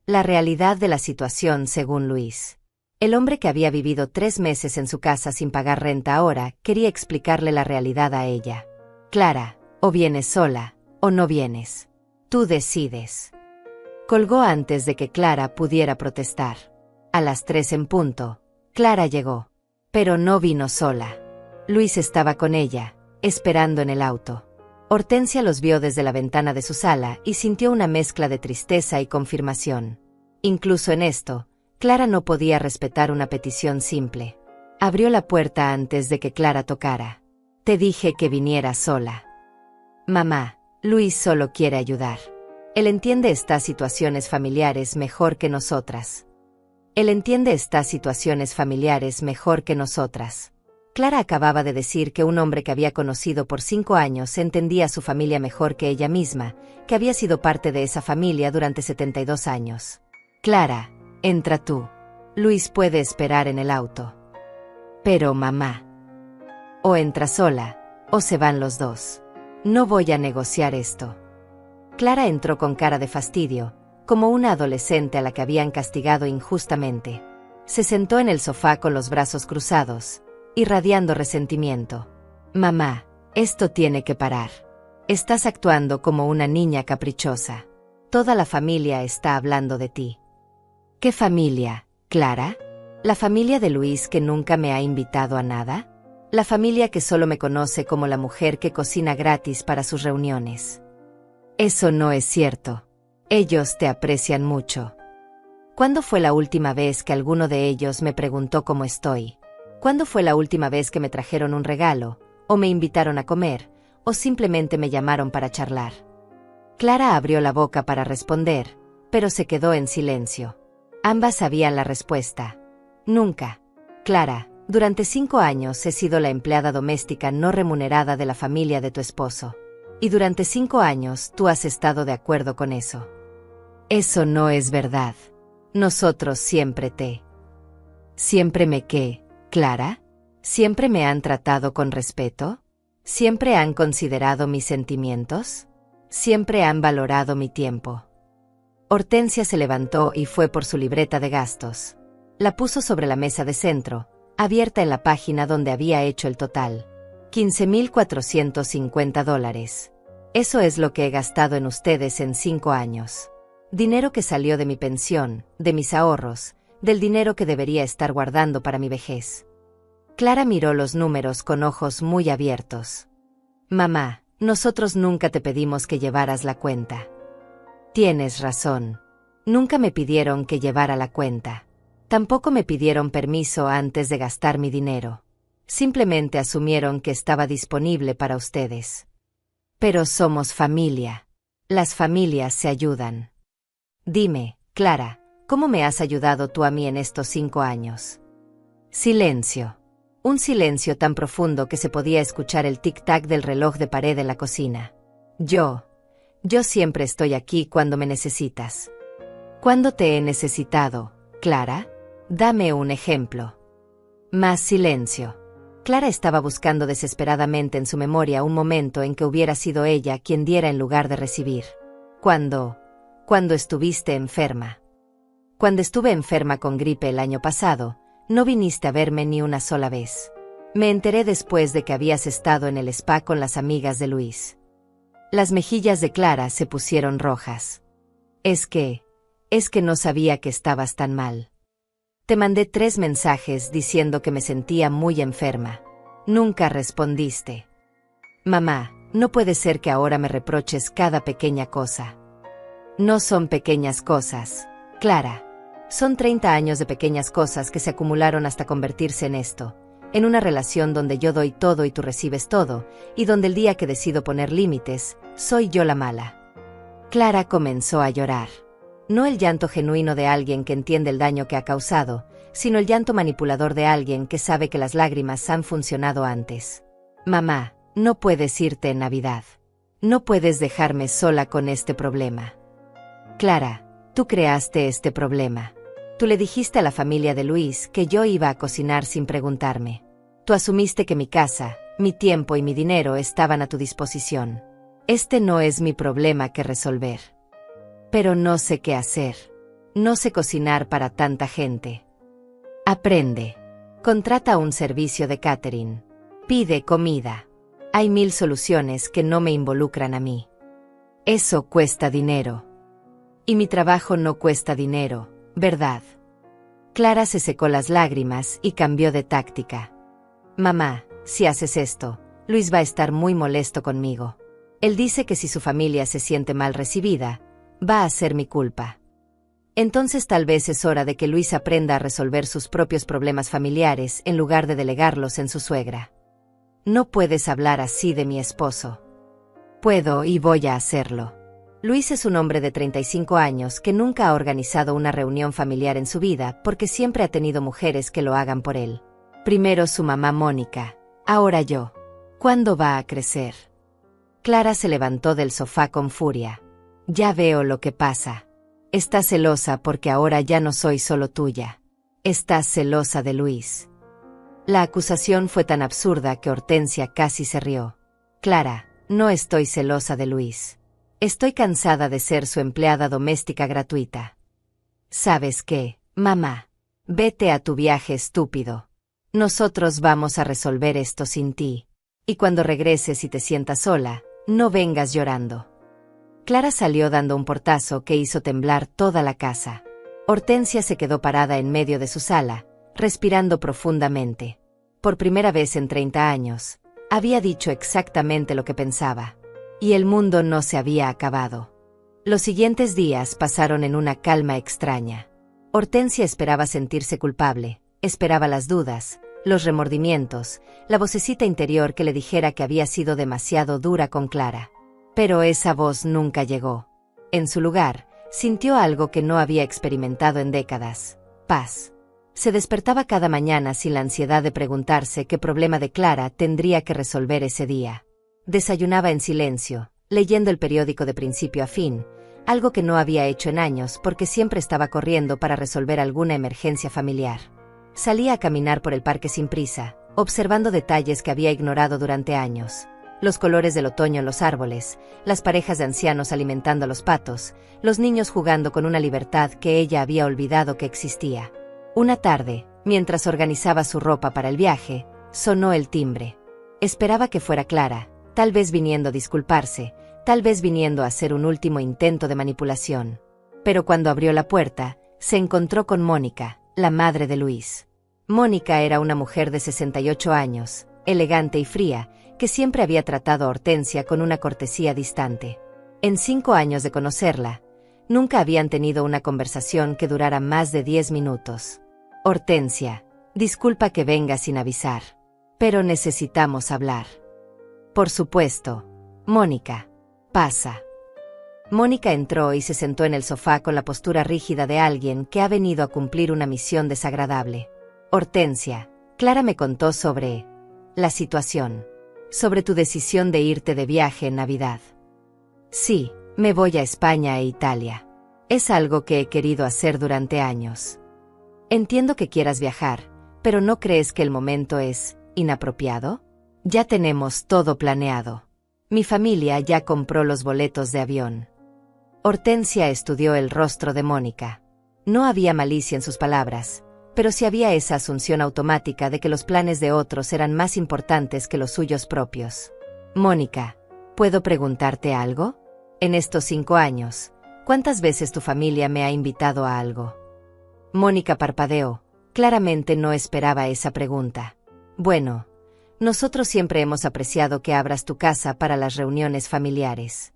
La realidad de la situación según Luis. El hombre que había vivido 3 meses en su casa sin pagar renta ahora quería explicarle la realidad a ella. Clara, o vienes sola, o no vienes. Tú decides. Colgó antes de que Clara pudiera protestar. A las 3 en punto, Clara llegó. Pero no vino sola. Luis estaba con ella, esperando en el auto. Hortensia los vio desde la ventana de su sala y sintió una mezcla de tristeza y confirmación. Incluso en esto, Clara no podía respetar una petición simple. Abrió la puerta antes de que Clara tocara. Te dije que viniera sola. Mamá, Luis solo quiere ayudar. Él entiende estas situaciones familiares mejor que nosotras. Él entiende estas situaciones familiares mejor que nosotras. Clara acababa de decir que un hombre que había conocido por 5 años entendía a su familia mejor que ella misma, que había sido parte de esa familia durante 72 años. Clara, entra tú. Luis puede esperar en el auto. Pero mamá. O entra sola, o se van los dos. No voy a negociar esto. Clara entró con cara de fastidio, como una adolescente a la que habían castigado injustamente. Se sentó en el sofá con los brazos cruzados, irradiando resentimiento. Mamá, esto tiene que parar. Estás actuando como una niña caprichosa. Toda la familia está hablando de ti. ¿Qué familia, Clara? ¿La familia de Luis que nunca me ha invitado a nada? ¿La familia que solo me conoce como la mujer que cocina gratis para sus reuniones? Eso no es cierto. Ellos te aprecian mucho. ¿Cuándo fue la última vez que alguno de ellos me preguntó cómo estoy? ¿Cuándo fue la última vez que me trajeron un regalo, o me invitaron a comer, o simplemente me llamaron para charlar? Clara abrió la boca para responder, pero se quedó en silencio. Ambas sabían la respuesta. Nunca. Clara, durante 5 años he sido la empleada doméstica no remunerada de la familia de tu esposo. Y durante 5 años tú has estado de acuerdo con eso. Eso no es verdad. Nosotros ¿Siempre me qué, Clara? ¿Siempre me han tratado con respeto? ¿Siempre han considerado mis sentimientos? ¿Siempre han valorado mi tiempo? Hortensia se levantó y fue por su libreta de gastos. La puso sobre la mesa de centro, abierta en la página donde había hecho el total. $15,450. Eso es lo que he gastado en ustedes en 5 años. Dinero que salió de mi pensión, de mis ahorros, del dinero que debería estar guardando para mi vejez. Clara miró los números con ojos muy abiertos. Mamá, nosotros nunca te pedimos que llevaras la cuenta. Tienes razón. Nunca me pidieron que llevara la cuenta. Tampoco me pidieron permiso antes de gastar mi dinero. Simplemente asumieron que estaba disponible para ustedes. Pero somos familia. Las familias se ayudan. Dime, Clara, ¿cómo me has ayudado tú a mí en estos 5 años? Silencio. Un silencio tan profundo que se podía escuchar el tic-tac del reloj de pared en la cocina. Yo siempre estoy aquí cuando me necesitas. ¿Cuándo te he necesitado, Clara? Dame un ejemplo. Más silencio. Clara estaba buscando desesperadamente en su memoria un momento en que hubiera sido ella quien diera en lugar de recibir. Cuando estuviste enferma. Cuando estuve enferma con gripe el año pasado, no viniste a verme ni una sola vez. Me enteré después de que habías estado en el spa con las amigas de Luis. Las mejillas de Clara se pusieron rojas. Es que no sabía que estabas tan mal. Te mandé 3 mensajes diciendo que me sentía muy enferma. Nunca respondiste. Mamá, no puede ser que ahora me reproches cada pequeña cosa. No son pequeñas cosas, Clara. Son 30 años de pequeñas cosas que se acumularon hasta convertirse en esto, en una relación donde yo doy todo y tú recibes todo, y donde el día que decido poner límites, soy yo la mala. Clara comenzó a llorar. No el llanto genuino de alguien que entiende el daño que ha causado, sino el llanto manipulador de alguien que sabe que las lágrimas han funcionado antes. Mamá, no puedes irte en Navidad. No puedes dejarme sola con este problema. Clara, tú creaste este problema. Tú le dijiste a la familia de Luis que yo iba a cocinar sin preguntarme. Tú asumiste que mi casa, mi tiempo y mi dinero estaban a tu disposición. Este no es mi problema que resolver. Pero no sé qué hacer. No sé cocinar para tanta gente. Aprende. Contrata un servicio de catering. Pide comida. Hay 1000 soluciones que no me involucran a mí. Eso cuesta dinero. Y mi trabajo no cuesta dinero, ¿verdad? Clara se secó las lágrimas y cambió de táctica. Mamá, si haces esto, Luis va a estar muy molesto conmigo. Él dice que si su familia se siente mal recibida, va a ser mi culpa. Entonces tal vez es hora de que Luis aprenda a resolver sus propios problemas familiares en lugar de delegarlos en su suegra. No puedes hablar así de mi esposo. Puedo y voy a hacerlo. Luis es un hombre de 35 años que nunca ha organizado una reunión familiar en su vida porque siempre ha tenido mujeres que lo hagan por él. Primero su mamá Mónica, ahora yo. ¿Cuándo va a crecer? Clara se levantó del sofá con furia. Ya veo lo que pasa. Estás celosa porque ahora ya no soy solo tuya. Estás celosa de Luis. La acusación fue tan absurda que Hortensia casi se rió. Clara, no estoy celosa de Luis. Estoy cansada de ser su empleada doméstica gratuita. ¿Sabes qué, mamá? Vete a tu viaje estúpido. Nosotros vamos a resolver esto sin ti. Y cuando regreses y te sientas sola, no vengas llorando. Clara salió dando un portazo que hizo temblar toda la casa. Hortensia se quedó parada en medio de su sala, respirando profundamente. Por primera vez en 30 años, había dicho exactamente lo que pensaba. Y el mundo no se había acabado. Los siguientes días pasaron en una calma extraña. Hortensia esperaba sentirse culpable, esperaba las dudas, los remordimientos, la vocecita interior que le dijera que había sido demasiado dura con Clara. Pero esa voz nunca llegó. En su lugar, sintió algo que no había experimentado en décadas: paz. Se despertaba cada mañana sin la ansiedad de preguntarse qué problema de Clara tendría que resolver ese día. Desayunaba en silencio, leyendo el periódico de principio a fin, algo que no había hecho en años porque siempre estaba corriendo para resolver alguna emergencia familiar. Salía a caminar por el parque sin prisa, observando detalles que había ignorado durante años. Los colores del otoño en los árboles, las parejas de ancianos alimentando a los patos, los niños jugando con una libertad que ella había olvidado que existía. Una tarde, mientras organizaba su ropa para el viaje, sonó el timbre. Esperaba que fuera Clara, tal vez viniendo a disculparse, tal vez viniendo a hacer un último intento de manipulación. Pero cuando abrió la puerta, se encontró con Mónica, la madre de Luis. Mónica era una mujer de 68 años, elegante y fría, que siempre había tratado a Hortensia con una cortesía distante. En 5 años de conocerla, nunca habían tenido una conversación que durara más de 10 minutos. Hortensia, disculpa que venga sin avisar, pero necesitamos hablar. Por supuesto. Mónica, pasa. Mónica entró y se sentó en el sofá con la postura rígida de alguien que ha venido a cumplir una misión desagradable. Hortensia, Clara me contó sobre la situación. Sobre tu decisión de irte de viaje en Navidad. Sí, me voy a España e Italia. Es algo que he querido hacer durante años. Entiendo que quieras viajar, pero ¿no crees que el momento es inapropiado? Ya tenemos todo planeado. Mi familia ya compró los boletos de avión. Hortensia estudió el rostro de Mónica. No había malicia en sus palabras, pero sí había esa asunción automática de que los planes de otros eran más importantes que los suyos propios. Mónica, ¿puedo preguntarte algo? En estos 5 años, ¿cuántas veces tu familia me ha invitado a algo? Mónica parpadeó. Claramente no esperaba esa pregunta. Bueno, nosotros siempre hemos apreciado que abras tu casa para las reuniones familiares.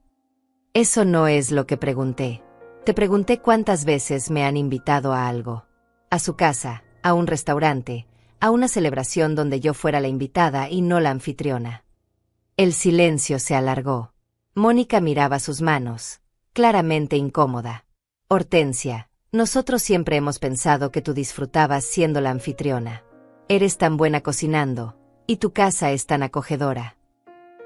Eso no es lo que pregunté. Te pregunté cuántas veces me han invitado a algo. A su casa, a un restaurante, a una celebración donde yo fuera la invitada y no la anfitriona. El silencio se alargó. Mónica miraba sus manos, claramente incómoda. Hortensia, nosotros siempre hemos pensado que tú disfrutabas siendo la anfitriona. Eres tan buena cocinando, y tu casa es tan acogedora.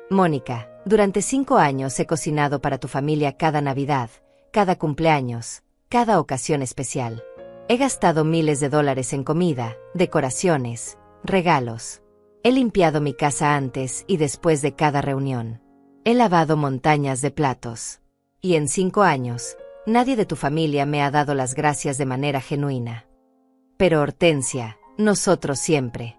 Mónica, durante 5 años he cocinado para tu familia cada Navidad, cada cumpleaños, cada ocasión especial. He gastado miles de dólares en comida, decoraciones, regalos. He limpiado mi casa antes y después de cada reunión. He lavado montañas de platos. Y en 5 años, nadie de tu familia me ha dado las gracias de manera genuina. Pero Hortensia, nosotros siempre.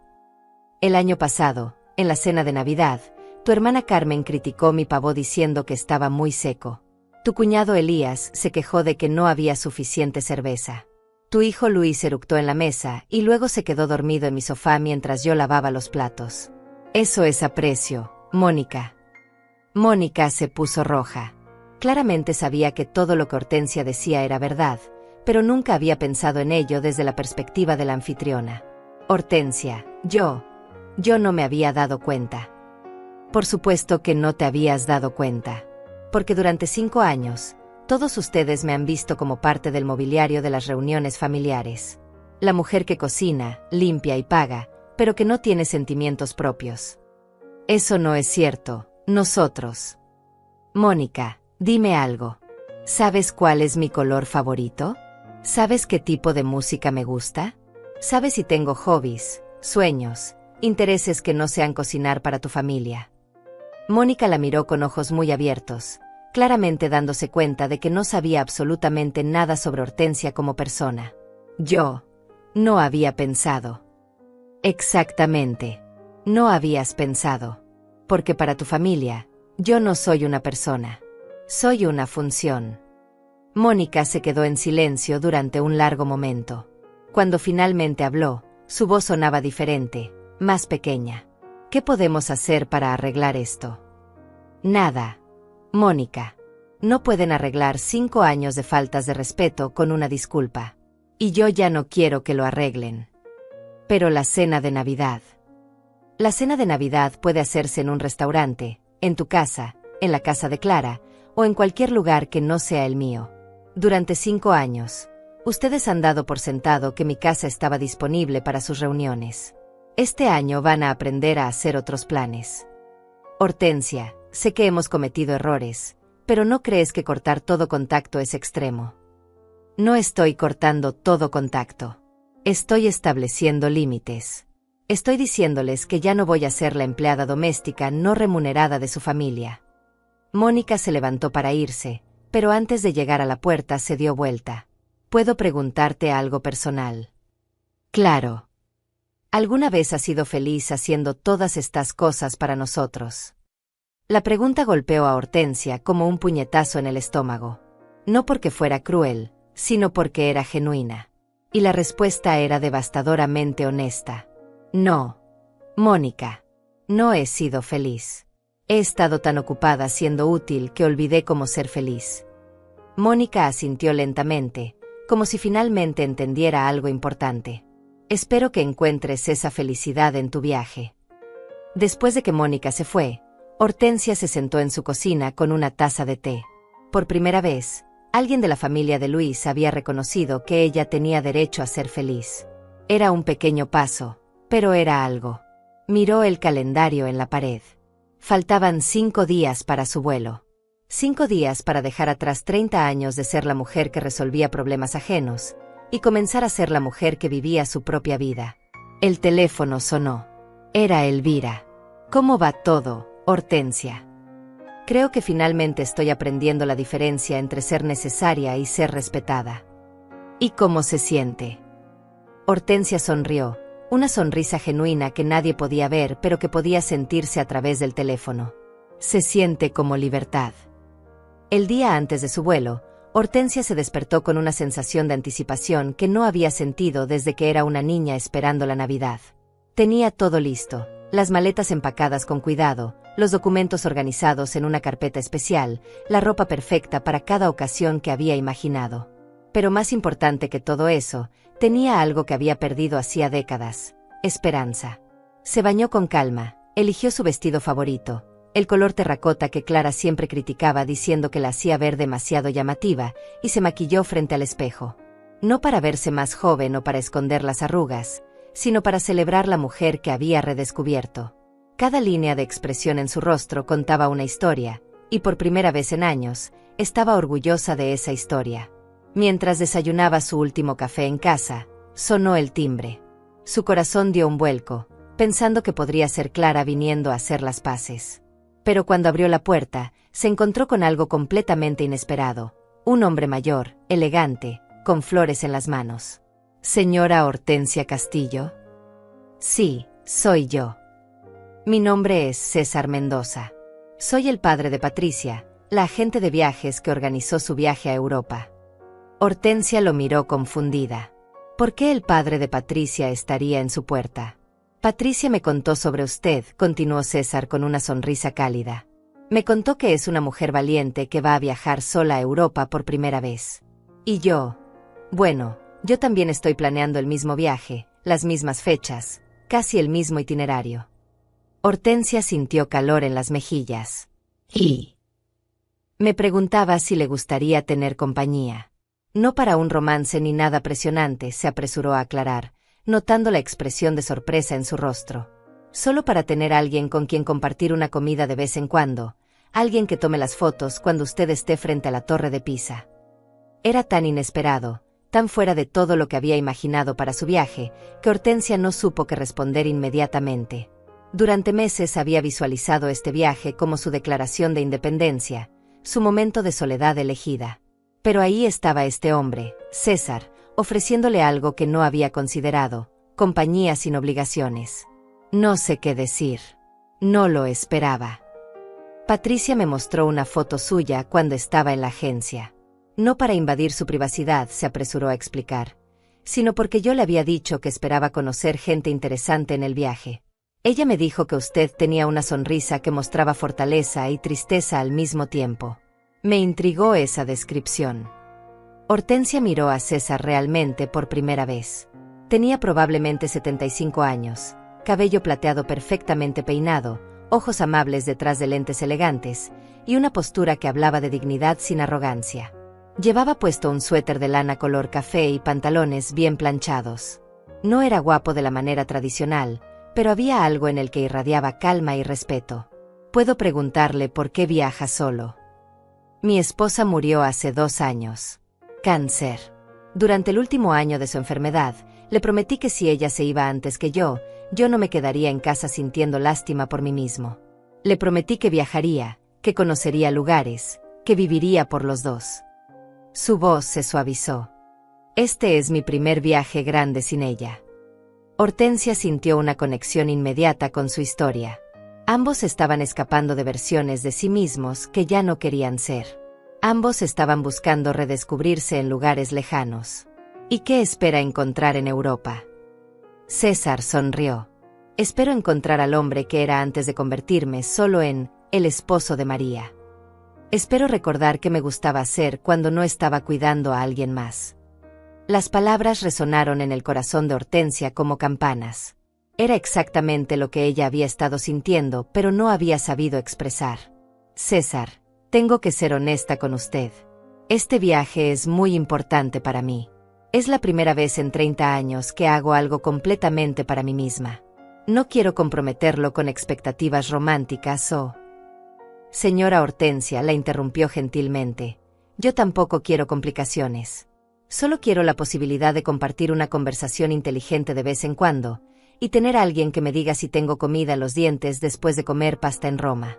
El año pasado, en la cena de Navidad, tu hermana Carmen criticó mi pavo diciendo que estaba muy seco. Tu cuñado Elías se quejó de que no había suficiente cerveza. Tu hijo Luis eructó en la mesa y luego se quedó dormido en mi sofá mientras yo lavaba los platos. Eso es aprecio, Mónica. Mónica se puso roja. Claramente sabía que todo lo que Hortensia decía era verdad, pero nunca había pensado en ello desde la perspectiva de la anfitriona. Hortensia, yo no me había dado cuenta. Por supuesto que no te habías dado cuenta. Porque durante 5 años, todos ustedes me han visto como parte del mobiliario de las reuniones familiares. La mujer que cocina, limpia y paga, pero que no tiene sentimientos propios. Eso no es cierto, nosotros. Mónica, dime algo. ¿Sabes cuál es mi color favorito? ¿Sabes qué tipo de música me gusta? ¿Sabes si tengo hobbies, sueños, intereses que no sean cocinar para tu familia? Mónica la miró con ojos muy abiertos, claramente dándose cuenta de que no sabía absolutamente nada sobre Hortensia como persona. Yo no había pensado. Exactamente. No habías pensado. Porque para tu familia, yo no soy una persona. Soy una función. Mónica se quedó en silencio durante un largo momento. Cuando finalmente habló, su voz sonaba diferente, más pequeña. ¿Qué podemos hacer para arreglar esto? Nada. Mónica. No pueden arreglar 5 años de faltas de respeto con una disculpa. Y yo ya no quiero que lo arreglen. Pero la cena de Navidad. La cena de Navidad puede hacerse en un restaurante, en tu casa, en la casa de Clara, o en cualquier lugar que no sea el mío. Durante 5 años, ustedes han dado por sentado que mi casa estaba disponible para sus reuniones. Este año van a aprender a hacer otros planes. Hortensia, sé que hemos cometido errores, pero ¿no crees que cortar todo contacto es extremo? No estoy cortando todo contacto. Estoy estableciendo límites. Estoy diciéndoles que ya no voy a ser la empleada doméstica no remunerada de su familia. Mónica se levantó para irse, pero antes de llegar a la puerta se dio vuelta. ¿Puedo preguntarte algo personal? Claro. ¿Alguna vez has sido feliz haciendo todas estas cosas para nosotros? La pregunta golpeó a Hortensia como un puñetazo en el estómago. No porque fuera cruel, sino porque era genuina. Y la respuesta era devastadoramente honesta. No. Mónica. No he sido feliz. He estado tan ocupada siendo útil que olvidé cómo ser feliz. Mónica asintió lentamente, como si finalmente entendiera algo importante. Espero que encuentres esa felicidad en tu viaje. Después de que Mónica se fue, Hortensia se sentó en su cocina con una taza de té. Por primera vez, alguien de la familia de Luis había reconocido que ella tenía derecho a ser feliz. Era un pequeño paso, pero era algo. Miró el calendario en la pared. Faltaban 5 días para su vuelo. 5 días para dejar atrás 30 años de ser la mujer que resolvía problemas ajenos, y comenzar a ser la mujer que vivía su propia vida. El teléfono sonó. Era Elvira. ¿Cómo va todo, Hortensia? Creo que finalmente estoy aprendiendo la diferencia entre ser necesaria y ser respetada. ¿Y cómo se siente? Hortensia sonrió, una sonrisa genuina que nadie podía ver pero que podía sentirse a través del teléfono. Se siente como libertad. El día antes de su vuelo, Hortensia se despertó con una sensación de anticipación que no había sentido desde que era una niña esperando la Navidad. Tenía todo listo, las maletas empacadas con cuidado, los documentos organizados en una carpeta especial, la ropa perfecta para cada ocasión que había imaginado. Pero más importante que todo eso, tenía algo que había perdido hacía décadas: esperanza. Se bañó con calma, eligió su vestido favorito, el color terracota que Clara siempre criticaba diciendo que la hacía ver demasiado llamativa, y se maquilló frente al espejo. No para verse más joven o para esconder las arrugas, sino para celebrar la mujer que había redescubierto. Cada línea de expresión en su rostro contaba una historia, y por primera vez en años, estaba orgullosa de esa historia. Mientras desayunaba su último café en casa, sonó el timbre. Su corazón dio un vuelco, pensando que podría ser Clara viniendo a hacer las paces. Pero cuando abrió la puerta, se encontró con algo completamente inesperado: un hombre mayor, elegante, con flores en las manos. ¿Señora Hortensia Castillo? Sí, soy yo. Mi nombre es César Mendoza. Soy el padre de Patricia, la agente de viajes que organizó su viaje a Europa. Hortensia lo miró confundida. ¿Por qué el padre de Patricia estaría en su puerta? Patricia me contó sobre usted, continuó César con una sonrisa cálida. Me contó que es una mujer valiente que va a viajar sola a Europa por primera vez. Y yo Bueno, yo también estoy planeando el mismo viaje, las mismas fechas, casi el mismo itinerario. Hortensia sintió calor en las mejillas. Y me preguntaba si le gustaría tener compañía. No para un romance ni nada presionante, se apresuró a aclarar, notando la expresión de sorpresa en su rostro. Solo para tener a alguien con quien compartir una comida de vez en cuando, alguien que tome las fotos cuando usted esté frente a la Torre de Pisa. Era tan inesperado, tan fuera de todo lo que había imaginado para su viaje, que Hortensia no supo qué responder inmediatamente. Durante meses había visualizado este viaje como su declaración de independencia, su momento de soledad elegida. Pero ahí estaba este hombre, César, ofreciéndole algo que no había considerado, compañía sin obligaciones. No sé qué decir. No lo esperaba. Patricia me mostró una foto suya cuando estaba en la agencia. No para invadir su privacidad, se apresuró a explicar, sino porque yo le había dicho que esperaba conocer gente interesante en el viaje. Ella me dijo que usted tenía una sonrisa que mostraba fortaleza y tristeza al mismo tiempo. Me intrigó esa descripción. Hortensia miró a César realmente por primera vez. Tenía probablemente 75 años, cabello plateado perfectamente peinado, ojos amables detrás de lentes elegantes, y una postura que hablaba de dignidad sin arrogancia. Llevaba puesto un suéter de lana color café y pantalones bien planchados. No era guapo de la manera tradicional, pero había algo en el que irradiaba calma y respeto. Puedo preguntarle por qué viaja solo. Mi esposa murió hace 2 años. Cáncer. Durante el último año de su enfermedad, le prometí que si ella se iba antes que yo no me quedaría en casa sintiendo lástima por mí mismo. Le prometí que viajaría, que conocería lugares, que viviría por los dos. Su voz se suavizó. Este es mi primer viaje grande sin ella. Hortensia sintió una conexión inmediata con su historia. Ambos estaban escapando de versiones de sí mismos que ya no querían ser. Ambos estaban buscando redescubrirse en lugares lejanos. ¿Y qué espera encontrar en Europa? César sonrió. Espero encontrar al hombre que era antes de convertirme solo en el esposo de María. Espero recordar qué me gustaba hacer cuando no estaba cuidando a alguien más. Las palabras resonaron en el corazón de Hortensia como campanas. Era exactamente lo que ella había estado sintiendo, pero no había sabido expresar. César, tengo que ser honesta con usted. Este viaje es muy importante para mí. Es la primera vez en 30 años que hago algo completamente para mí misma. No quiero comprometerlo con expectativas románticas o... Señora Hortensia, la interrumpió gentilmente. Yo tampoco quiero complicaciones. Solo quiero la posibilidad de compartir una conversación inteligente de vez en cuando, y tener a alguien que me diga si tengo comida en los dientes después de comer pasta en Roma.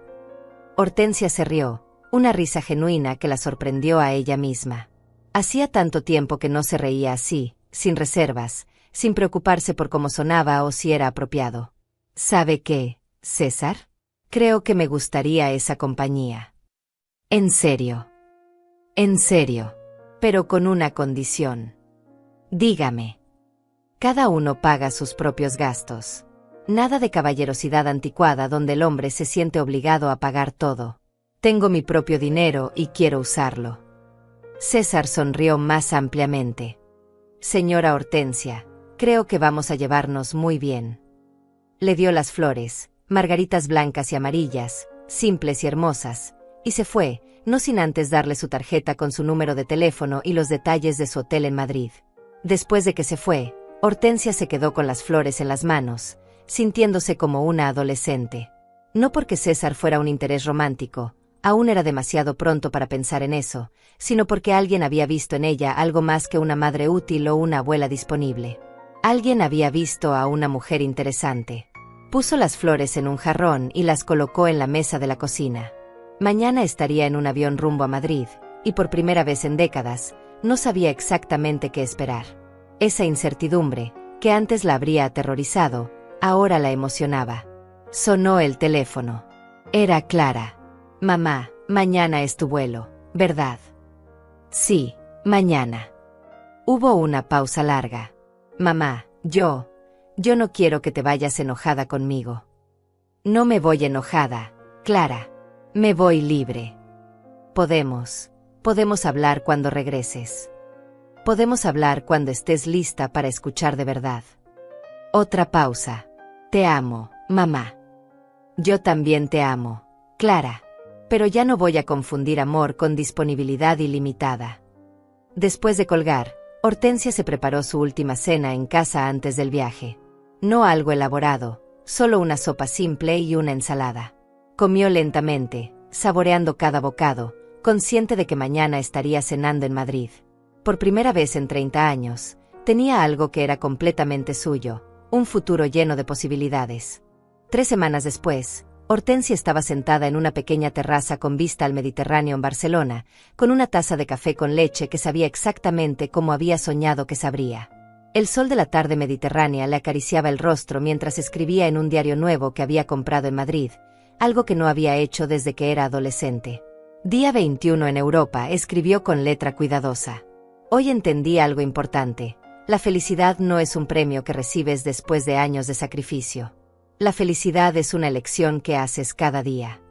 Hortensia se rió, una risa genuina que la sorprendió a ella misma. Hacía tanto tiempo que no se reía así, sin reservas, sin preocuparse por cómo sonaba o si era apropiado. ¿Sabe qué, César? Creo que me gustaría esa compañía. En serio. En serio. Pero con una condición. Dígame. Cada uno paga sus propios gastos. Nada de caballerosidad anticuada donde el hombre se siente obligado a pagar todo. Tengo mi propio dinero y quiero usarlo. César sonrió más ampliamente. Señora Hortensia, creo que vamos a llevarnos muy bien. Le dio las flores, margaritas blancas y amarillas, simples y hermosas, y se fue, no sin antes darle su tarjeta con su número de teléfono y los detalles de su hotel en Madrid. Después de que se fue, Hortensia se quedó con las flores en las manos, sintiéndose como una adolescente. No porque César fuera un interés romántico, aún era demasiado pronto para pensar en eso, sino porque alguien había visto en ella algo más que una madre útil o una abuela disponible. Alguien había visto a una mujer interesante. Puso las flores en un jarrón y las colocó en la mesa de la cocina. Mañana estaría en un avión rumbo a Madrid, y por primera vez en décadas, no sabía exactamente qué esperar. Esa incertidumbre, que antes la habría aterrorizado, ahora la emocionaba. Sonó el teléfono. Era Clara. Mamá, mañana es tu vuelo, ¿verdad? Sí, mañana. Hubo una pausa larga. Mamá, yo no quiero que te vayas enojada conmigo. No me voy enojada, Clara. Me voy libre. Podemos hablar cuando regreses. Podemos hablar cuando estés lista para escuchar de verdad. Otra pausa. Te amo, mamá. Yo también te amo, Clara. Pero ya no voy a confundir amor con disponibilidad ilimitada. Después de colgar, Hortensia se preparó su última cena en casa antes del viaje. No algo elaborado, solo una sopa simple y una ensalada. Comió lentamente, saboreando cada bocado, consciente de que mañana estaría cenando en Madrid. Por primera vez en 30 años, tenía algo que era completamente suyo, un futuro lleno de posibilidades. 3 semanas después, Hortensia estaba sentada en una pequeña terraza con vista al Mediterráneo en Barcelona, con una taza de café con leche que sabía exactamente como había soñado que sabría. El sol de la tarde mediterránea le acariciaba el rostro mientras escribía en un diario nuevo que había comprado en Madrid, algo que no había hecho desde que era adolescente. Día 21 en Europa, escribió con letra cuidadosa. Hoy entendí algo importante. La felicidad no es un premio que recibes después de años de sacrificio. La felicidad es una elección que haces cada día.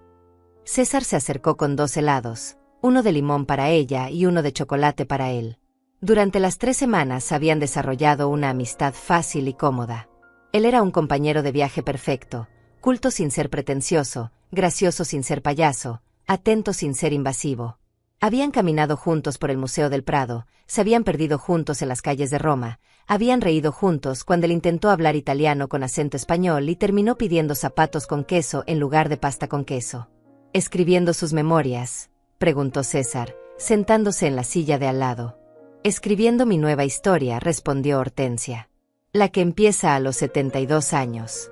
César se acercó con 2 helados, uno de limón para ella y uno de chocolate para él. Durante las 3 semanas habían desarrollado una amistad fácil y cómoda. Él era un compañero de viaje perfecto, culto sin ser pretencioso, gracioso sin ser payaso, atento sin ser invasivo. Habían caminado juntos por el Museo del Prado, se habían perdido juntos en las calles de Roma, habían reído juntos cuando él intentó hablar italiano con acento español y terminó pidiendo zapatos con queso en lugar de pasta con queso. ¿Escribiendo sus memorias?, preguntó César, sentándose en la silla de al lado. Escribiendo mi nueva historia, respondió Hortensia. La que empieza a los 72 años.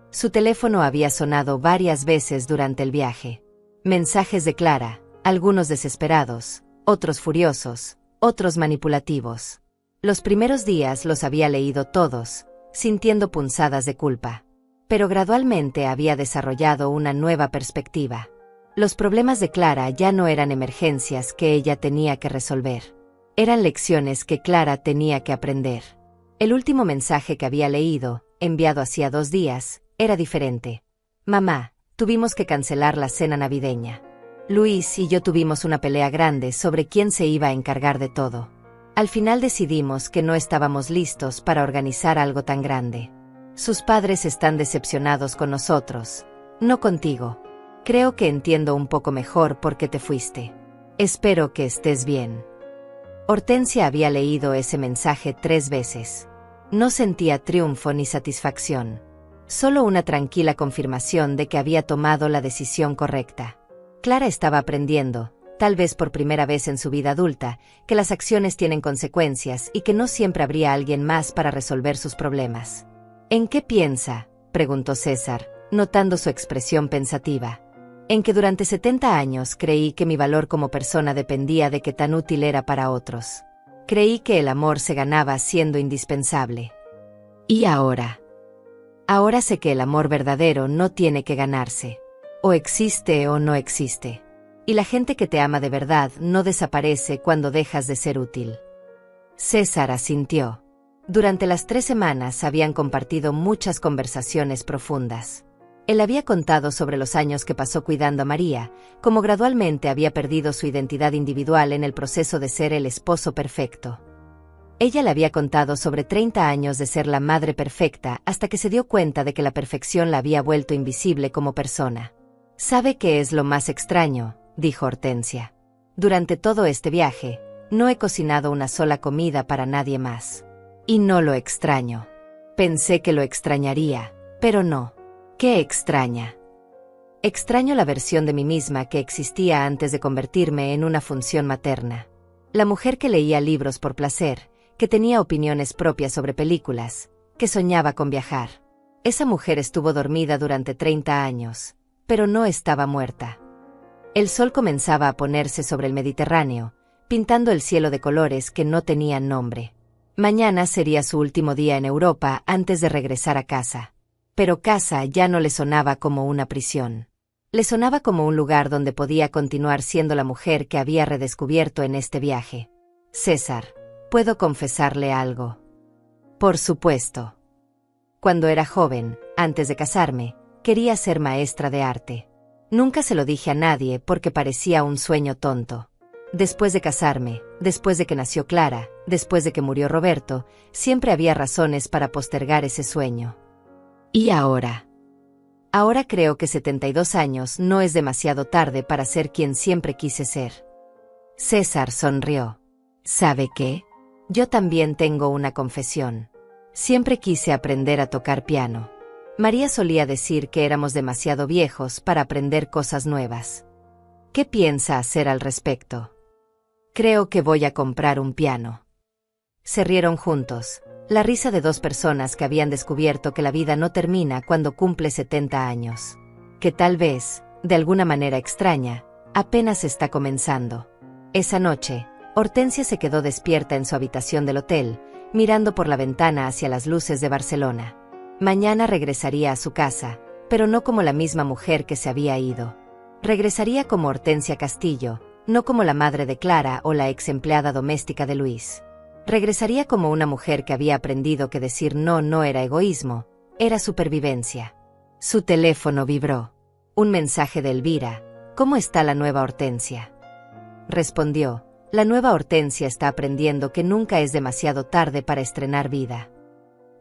Su teléfono había sonado varias veces durante el viaje. Mensajes de Clara, algunos desesperados, otros furiosos, otros manipulativos. Los primeros días los había leído todos, sintiendo punzadas de culpa. Pero gradualmente había desarrollado una nueva perspectiva. Los problemas de Clara ya no eran emergencias que ella tenía que resolver. Eran lecciones que Clara tenía que aprender. El último mensaje que había leído, enviado hacía 2 días, era diferente. Mamá, tuvimos que cancelar la cena navideña. Luis y yo tuvimos una pelea grande sobre quién se iba a encargar de todo. Al final decidimos que no estábamos listos para organizar algo tan grande. Sus padres están decepcionados con nosotros, no contigo. Creo que entiendo un poco mejor por qué te fuiste. Espero que estés bien. Hortensia había leído ese mensaje 3 veces. No sentía triunfo ni satisfacción. Solo una tranquila confirmación de que había tomado la decisión correcta. Clara estaba aprendiendo, tal vez por primera vez en su vida adulta, que las acciones tienen consecuencias y que no siempre habría alguien más para resolver sus problemas. ¿En qué piensa?, preguntó César, notando su expresión pensativa. En que durante 70 años creí que mi valor como persona dependía de qué tan útil era para otros. Creí que el amor se ganaba siendo indispensable. ¿Y ahora? Ahora sé que el amor verdadero no tiene que ganarse. O existe o no existe. Y la gente que te ama de verdad no desaparece cuando dejas de ser útil. César asintió. Durante las 3 semanas habían compartido muchas conversaciones profundas. Él había contado sobre los años que pasó cuidando a María, cómo gradualmente había perdido su identidad individual en el proceso de ser el esposo perfecto. Ella le había contado sobre 30 años de ser la madre perfecta hasta que se dio cuenta de que la perfección la había vuelto invisible como persona. ¿Sabe qué es lo más extraño?, dijo Hortensia. Durante todo este viaje, no he cocinado una sola comida para nadie más. Y no lo extraño. Pensé que lo extrañaría, pero no. ¿Qué extraña? Extraño la versión de mí misma que existía antes de convertirme en una función materna. La mujer que leía libros por placer, que tenía opiniones propias sobre películas, que soñaba con viajar. Esa mujer estuvo dormida durante 30 años, pero no estaba muerta. El sol comenzaba a ponerse sobre el Mediterráneo, pintando el cielo de colores que no tenían nombre. Mañana sería su último día en Europa antes de regresar a casa. Pero casa ya no le sonaba como una prisión. Le sonaba como un lugar donde podía continuar siendo la mujer que había redescubierto en este viaje. César, ¿puedo confesarle algo? Por supuesto. Cuando era joven, antes de casarme, quería ser maestra de arte. Nunca se lo dije a nadie porque parecía un sueño tonto. Después de casarme, después de que nació Clara, después de que murió Roberto, siempre había razones para postergar ese sueño. ¿Y ahora? Ahora creo que 72 años no es demasiado tarde para ser quien siempre quise ser. César sonrió. ¿Sabe qué? Yo también tengo una confesión. Siempre quise aprender a tocar piano. María solía decir que éramos demasiado viejos para aprender cosas nuevas. ¿Qué piensa hacer al respecto? Creo que voy a comprar un piano. Se rieron juntos, la risa de dos personas que habían descubierto que la vida no termina cuando cumple 70 años. Que tal vez, de alguna manera extraña, apenas está comenzando. Esa noche, Hortensia se quedó despierta en su habitación del hotel, mirando por la ventana hacia las luces de Barcelona. Mañana regresaría a su casa, pero no como la misma mujer que se había ido. Regresaría como Hortensia Castillo, no como la madre de Clara o la ex empleada doméstica de Luis. Regresaría como una mujer que había aprendido que decir no era egoísmo, era supervivencia. Su teléfono vibró. Un mensaje de Elvira. ¿Cómo está la nueva Hortensia? Respondió. La nueva Hortensia está aprendiendo que nunca es demasiado tarde para estrenar vida.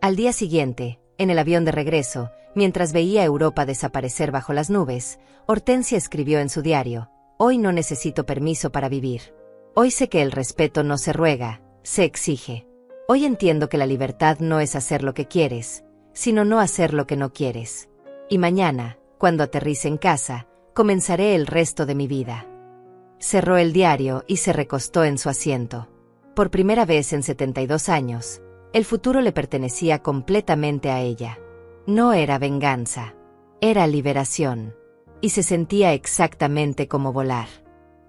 Al día siguiente, en el avión de regreso, mientras veía Europa desaparecer bajo las nubes, Hortensia escribió en su diario: Hoy no necesito permiso para vivir. Hoy sé que el respeto no se ruega, se exige. Hoy entiendo que la libertad no es hacer lo que quieres, sino no hacer lo que no quieres. Y mañana, cuando aterrice en casa, comenzaré el resto de mi vida. Cerró el diario y se recostó en su asiento. Por primera vez en 72 años, el futuro le pertenecía completamente a ella. No era venganza, era liberación. Y se sentía exactamente como volar.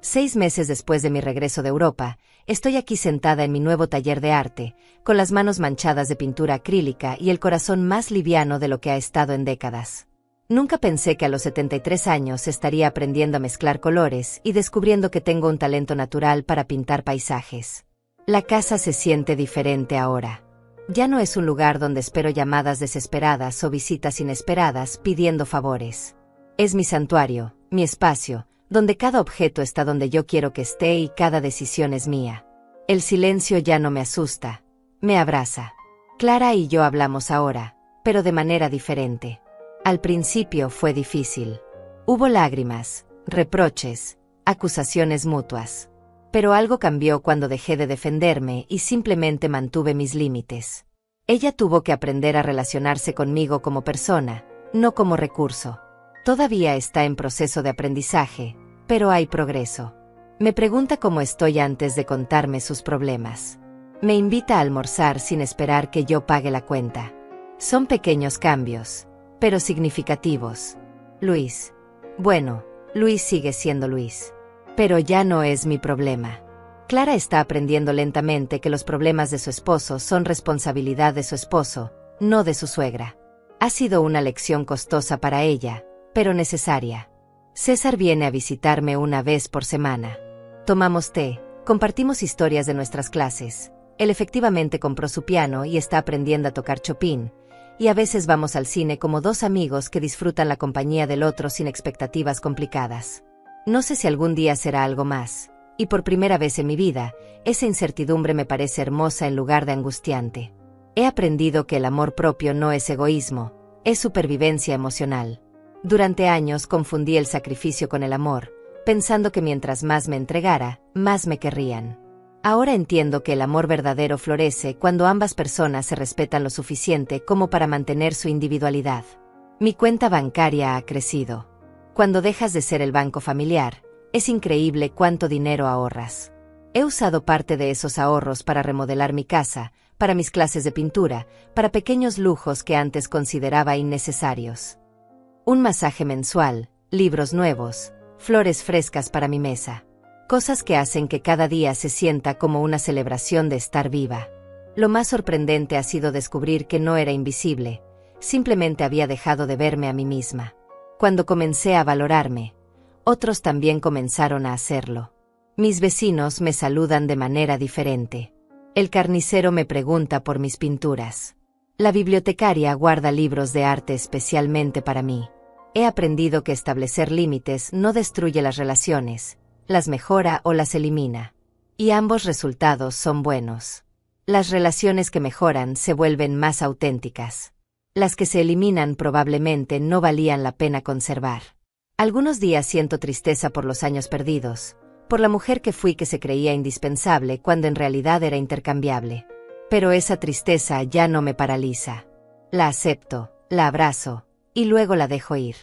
6 meses después de mi regreso de Europa, estoy aquí sentada en mi nuevo taller de arte, con las manos manchadas de pintura acrílica y el corazón más liviano de lo que ha estado en décadas. Nunca pensé que a los 73 años estaría aprendiendo a mezclar colores y descubriendo que tengo un talento natural para pintar paisajes. La casa se siente diferente ahora. Ya no es un lugar donde espero llamadas desesperadas o visitas inesperadas pidiendo favores. Es mi santuario, mi espacio, donde cada objeto está donde yo quiero que esté y cada decisión es mía. El silencio ya no me asusta, me abraza. Clara y yo hablamos ahora, pero de manera diferente. Al principio fue difícil. Hubo lágrimas, reproches, acusaciones mutuas. Pero algo cambió cuando dejé de defenderme y simplemente mantuve mis límites. Ella tuvo que aprender a relacionarse conmigo como persona, no como recurso. Todavía está en proceso de aprendizaje, pero hay progreso. Me pregunta cómo estoy antes de contarme sus problemas. Me invita a almorzar sin esperar que yo pague la cuenta. Son pequeños cambios, pero significativos. Luis. Bueno, Luis sigue siendo Luis. Pero ya no es mi problema. Clara está aprendiendo lentamente que los problemas de su esposo son responsabilidad de su esposo, no de su suegra. Ha sido una lección costosa para ella, pero necesaria. César viene a visitarme una vez por semana. Tomamos té, compartimos historias de nuestras clases. Él efectivamente compró su piano y está aprendiendo a tocar Chopin, y a veces vamos al cine como dos amigos que disfrutan la compañía del otro sin expectativas complicadas. No sé si algún día será algo más, y por primera vez en mi vida, esa incertidumbre me parece hermosa en lugar de angustiante. He aprendido que el amor propio no es egoísmo, es supervivencia emocional. Durante años confundí el sacrificio con el amor, pensando que mientras más me entregara, más me querrían. Ahora entiendo que el amor verdadero florece cuando ambas personas se respetan lo suficiente como para mantener su individualidad. Mi cuenta bancaria ha crecido. Cuando dejas de ser el banco familiar, es increíble cuánto dinero ahorras. He usado parte de esos ahorros para remodelar mi casa, para mis clases de pintura, para pequeños lujos que antes consideraba innecesarios. Un masaje mensual, libros nuevos, flores frescas para mi mesa. Cosas que hacen que cada día se sienta como una celebración de estar viva. Lo más sorprendente ha sido descubrir que no era invisible, simplemente había dejado de verme a mí misma. Cuando comencé a valorarme, otros también comenzaron a hacerlo. Mis vecinos me saludan de manera diferente. El carnicero me pregunta por mis pinturas. La bibliotecaria guarda libros de arte especialmente para mí. He aprendido que establecer límites no destruye las relaciones, las mejora o las elimina. Y ambos resultados son buenos. Las relaciones que mejoran se vuelven más auténticas. Las que se eliminan probablemente no valían la pena conservar. Algunos días siento tristeza por los años perdidos, por la mujer que fui que se creía indispensable cuando en realidad era intercambiable. Pero esa tristeza ya no me paraliza. La acepto, la abrazo, y luego la dejo ir.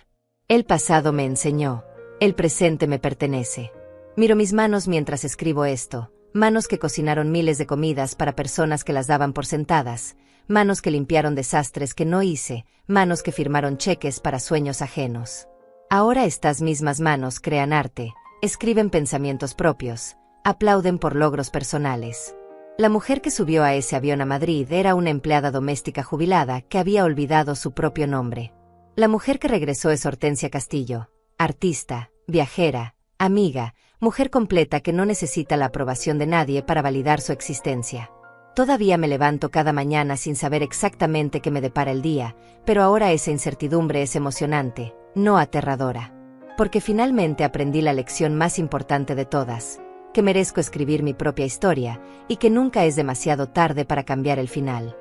El pasado me enseñó, el presente me pertenece. Miro mis manos mientras escribo esto, manos que cocinaron miles de comidas para personas que las daban por sentadas, manos que limpiaron desastres que no hice, manos que firmaron cheques para sueños ajenos. Ahora estas mismas manos crean arte, escriben pensamientos propios, aplauden por logros personales. La mujer que subió a ese avión a Madrid era una empleada doméstica jubilada que había olvidado su propio nombre. La mujer que regresó es Hortensia Castillo, artista, viajera, amiga, mujer completa que no necesita la aprobación de nadie para validar su existencia. Todavía me levanto cada mañana sin saber exactamente qué me depara el día, pero ahora esa incertidumbre es emocionante, no aterradora. Porque finalmente aprendí la lección más importante de todas, que merezco escribir mi propia historia y que nunca es demasiado tarde para cambiar el final.